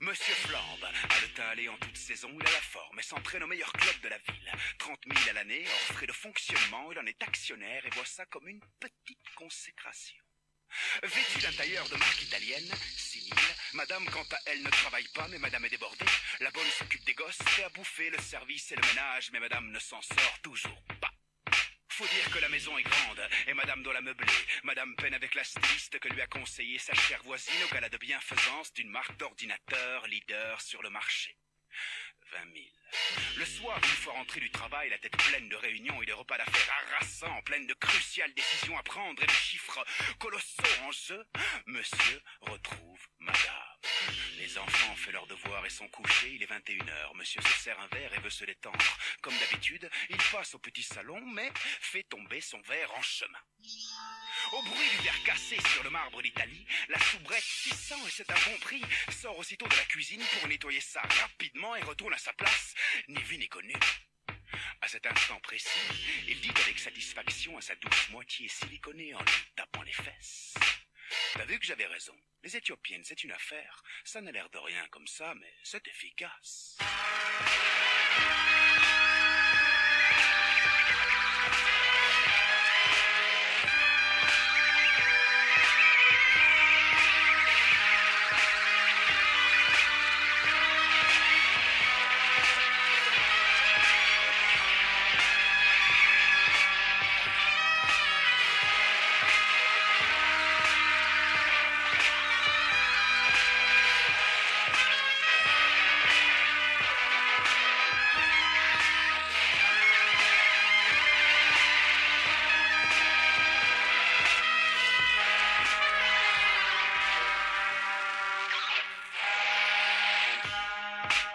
Speaker 9: Monsieur flambe, a le teint allé en toute saison, il a la forme et s'entraîne au meilleur club de la ville. 30 000 à l'année, hors frais de fonctionnement, il en est actionnaire et voit ça comme une petite consécration. Vêtue d'un tailleur de marque italienne, 6 000, madame quant à elle ne travaille pas, mais madame est débordée. La bonne s'occupe des gosses, fait à bouffer, le service et le ménage, mais madame ne s'en sort toujours pas. Faut dire que la maison est grande, et madame doit la meubler. Madame peine avec la styliste que lui a conseillé sa chère voisine au gala de bienfaisance d'une marque d'ordinateur leader sur le marché. 20 000. Le soir, une fois rentré du travail, la tête pleine de réunions et de repas d'affaires harassants, pleine de cruciales décisions à prendre et de chiffres colossaux en jeu, monsieur retrouve madame. Les enfants ont fait leurs devoirs et sont couchés, il est 21h. Monsieur se sert un verre et veut se détendre. Comme d'habitude, il passe au petit salon, mais fait tomber son verre en chemin. Au bruit du verre cassé sur le marbre d'Italie, la soubrette 600 et c'est un bon prix, sort aussitôt de la cuisine pour nettoyer ça rapidement et retourne à sa place, ni vu ni connu. À cet instant précis, il dit avec satisfaction à sa douce moitié siliconée en lui tapant les fesses. T'as vu que j'avais raison. Les Éthiopiennes, c'est une affaire. Ça n'a l'air de rien comme ça, mais c'est efficace.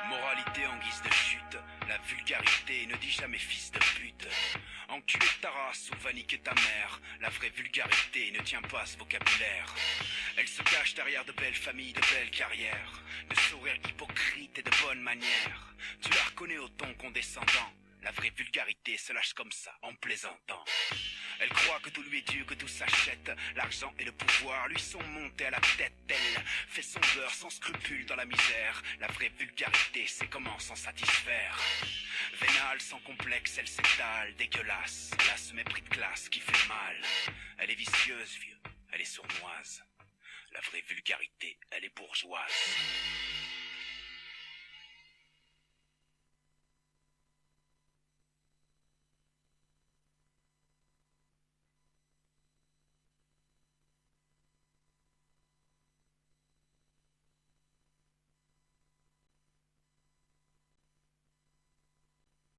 Speaker 9: Moralité en guise de chute, la vulgarité ne dit jamais fils de pute. Enculé ta race ou va niquer ta mère, la vraie vulgarité ne tient pas à ce vocabulaire. Elle se cache derrière de belles familles, de belles carrières, de sourires hypocrites et de bonnes manières. Tu la reconnais au ton condescendant, la vraie vulgarité se lâche comme ça, en plaisantant. Elle croit que tout lui est dû, que tout s'achète. L'argent et le pouvoir lui sont montés à la tête. Elle fait son beurre sans scrupule dans la misère. La vraie vulgarité, c'est comment s'en satisfaire. Vénale, sans complexe, elle s'étale, dégueulasse. Elle a ce mépris de classe qui fait mal. Elle est vicieuse, vieux, elle est sournoise. La vraie vulgarité, elle est bourgeoise.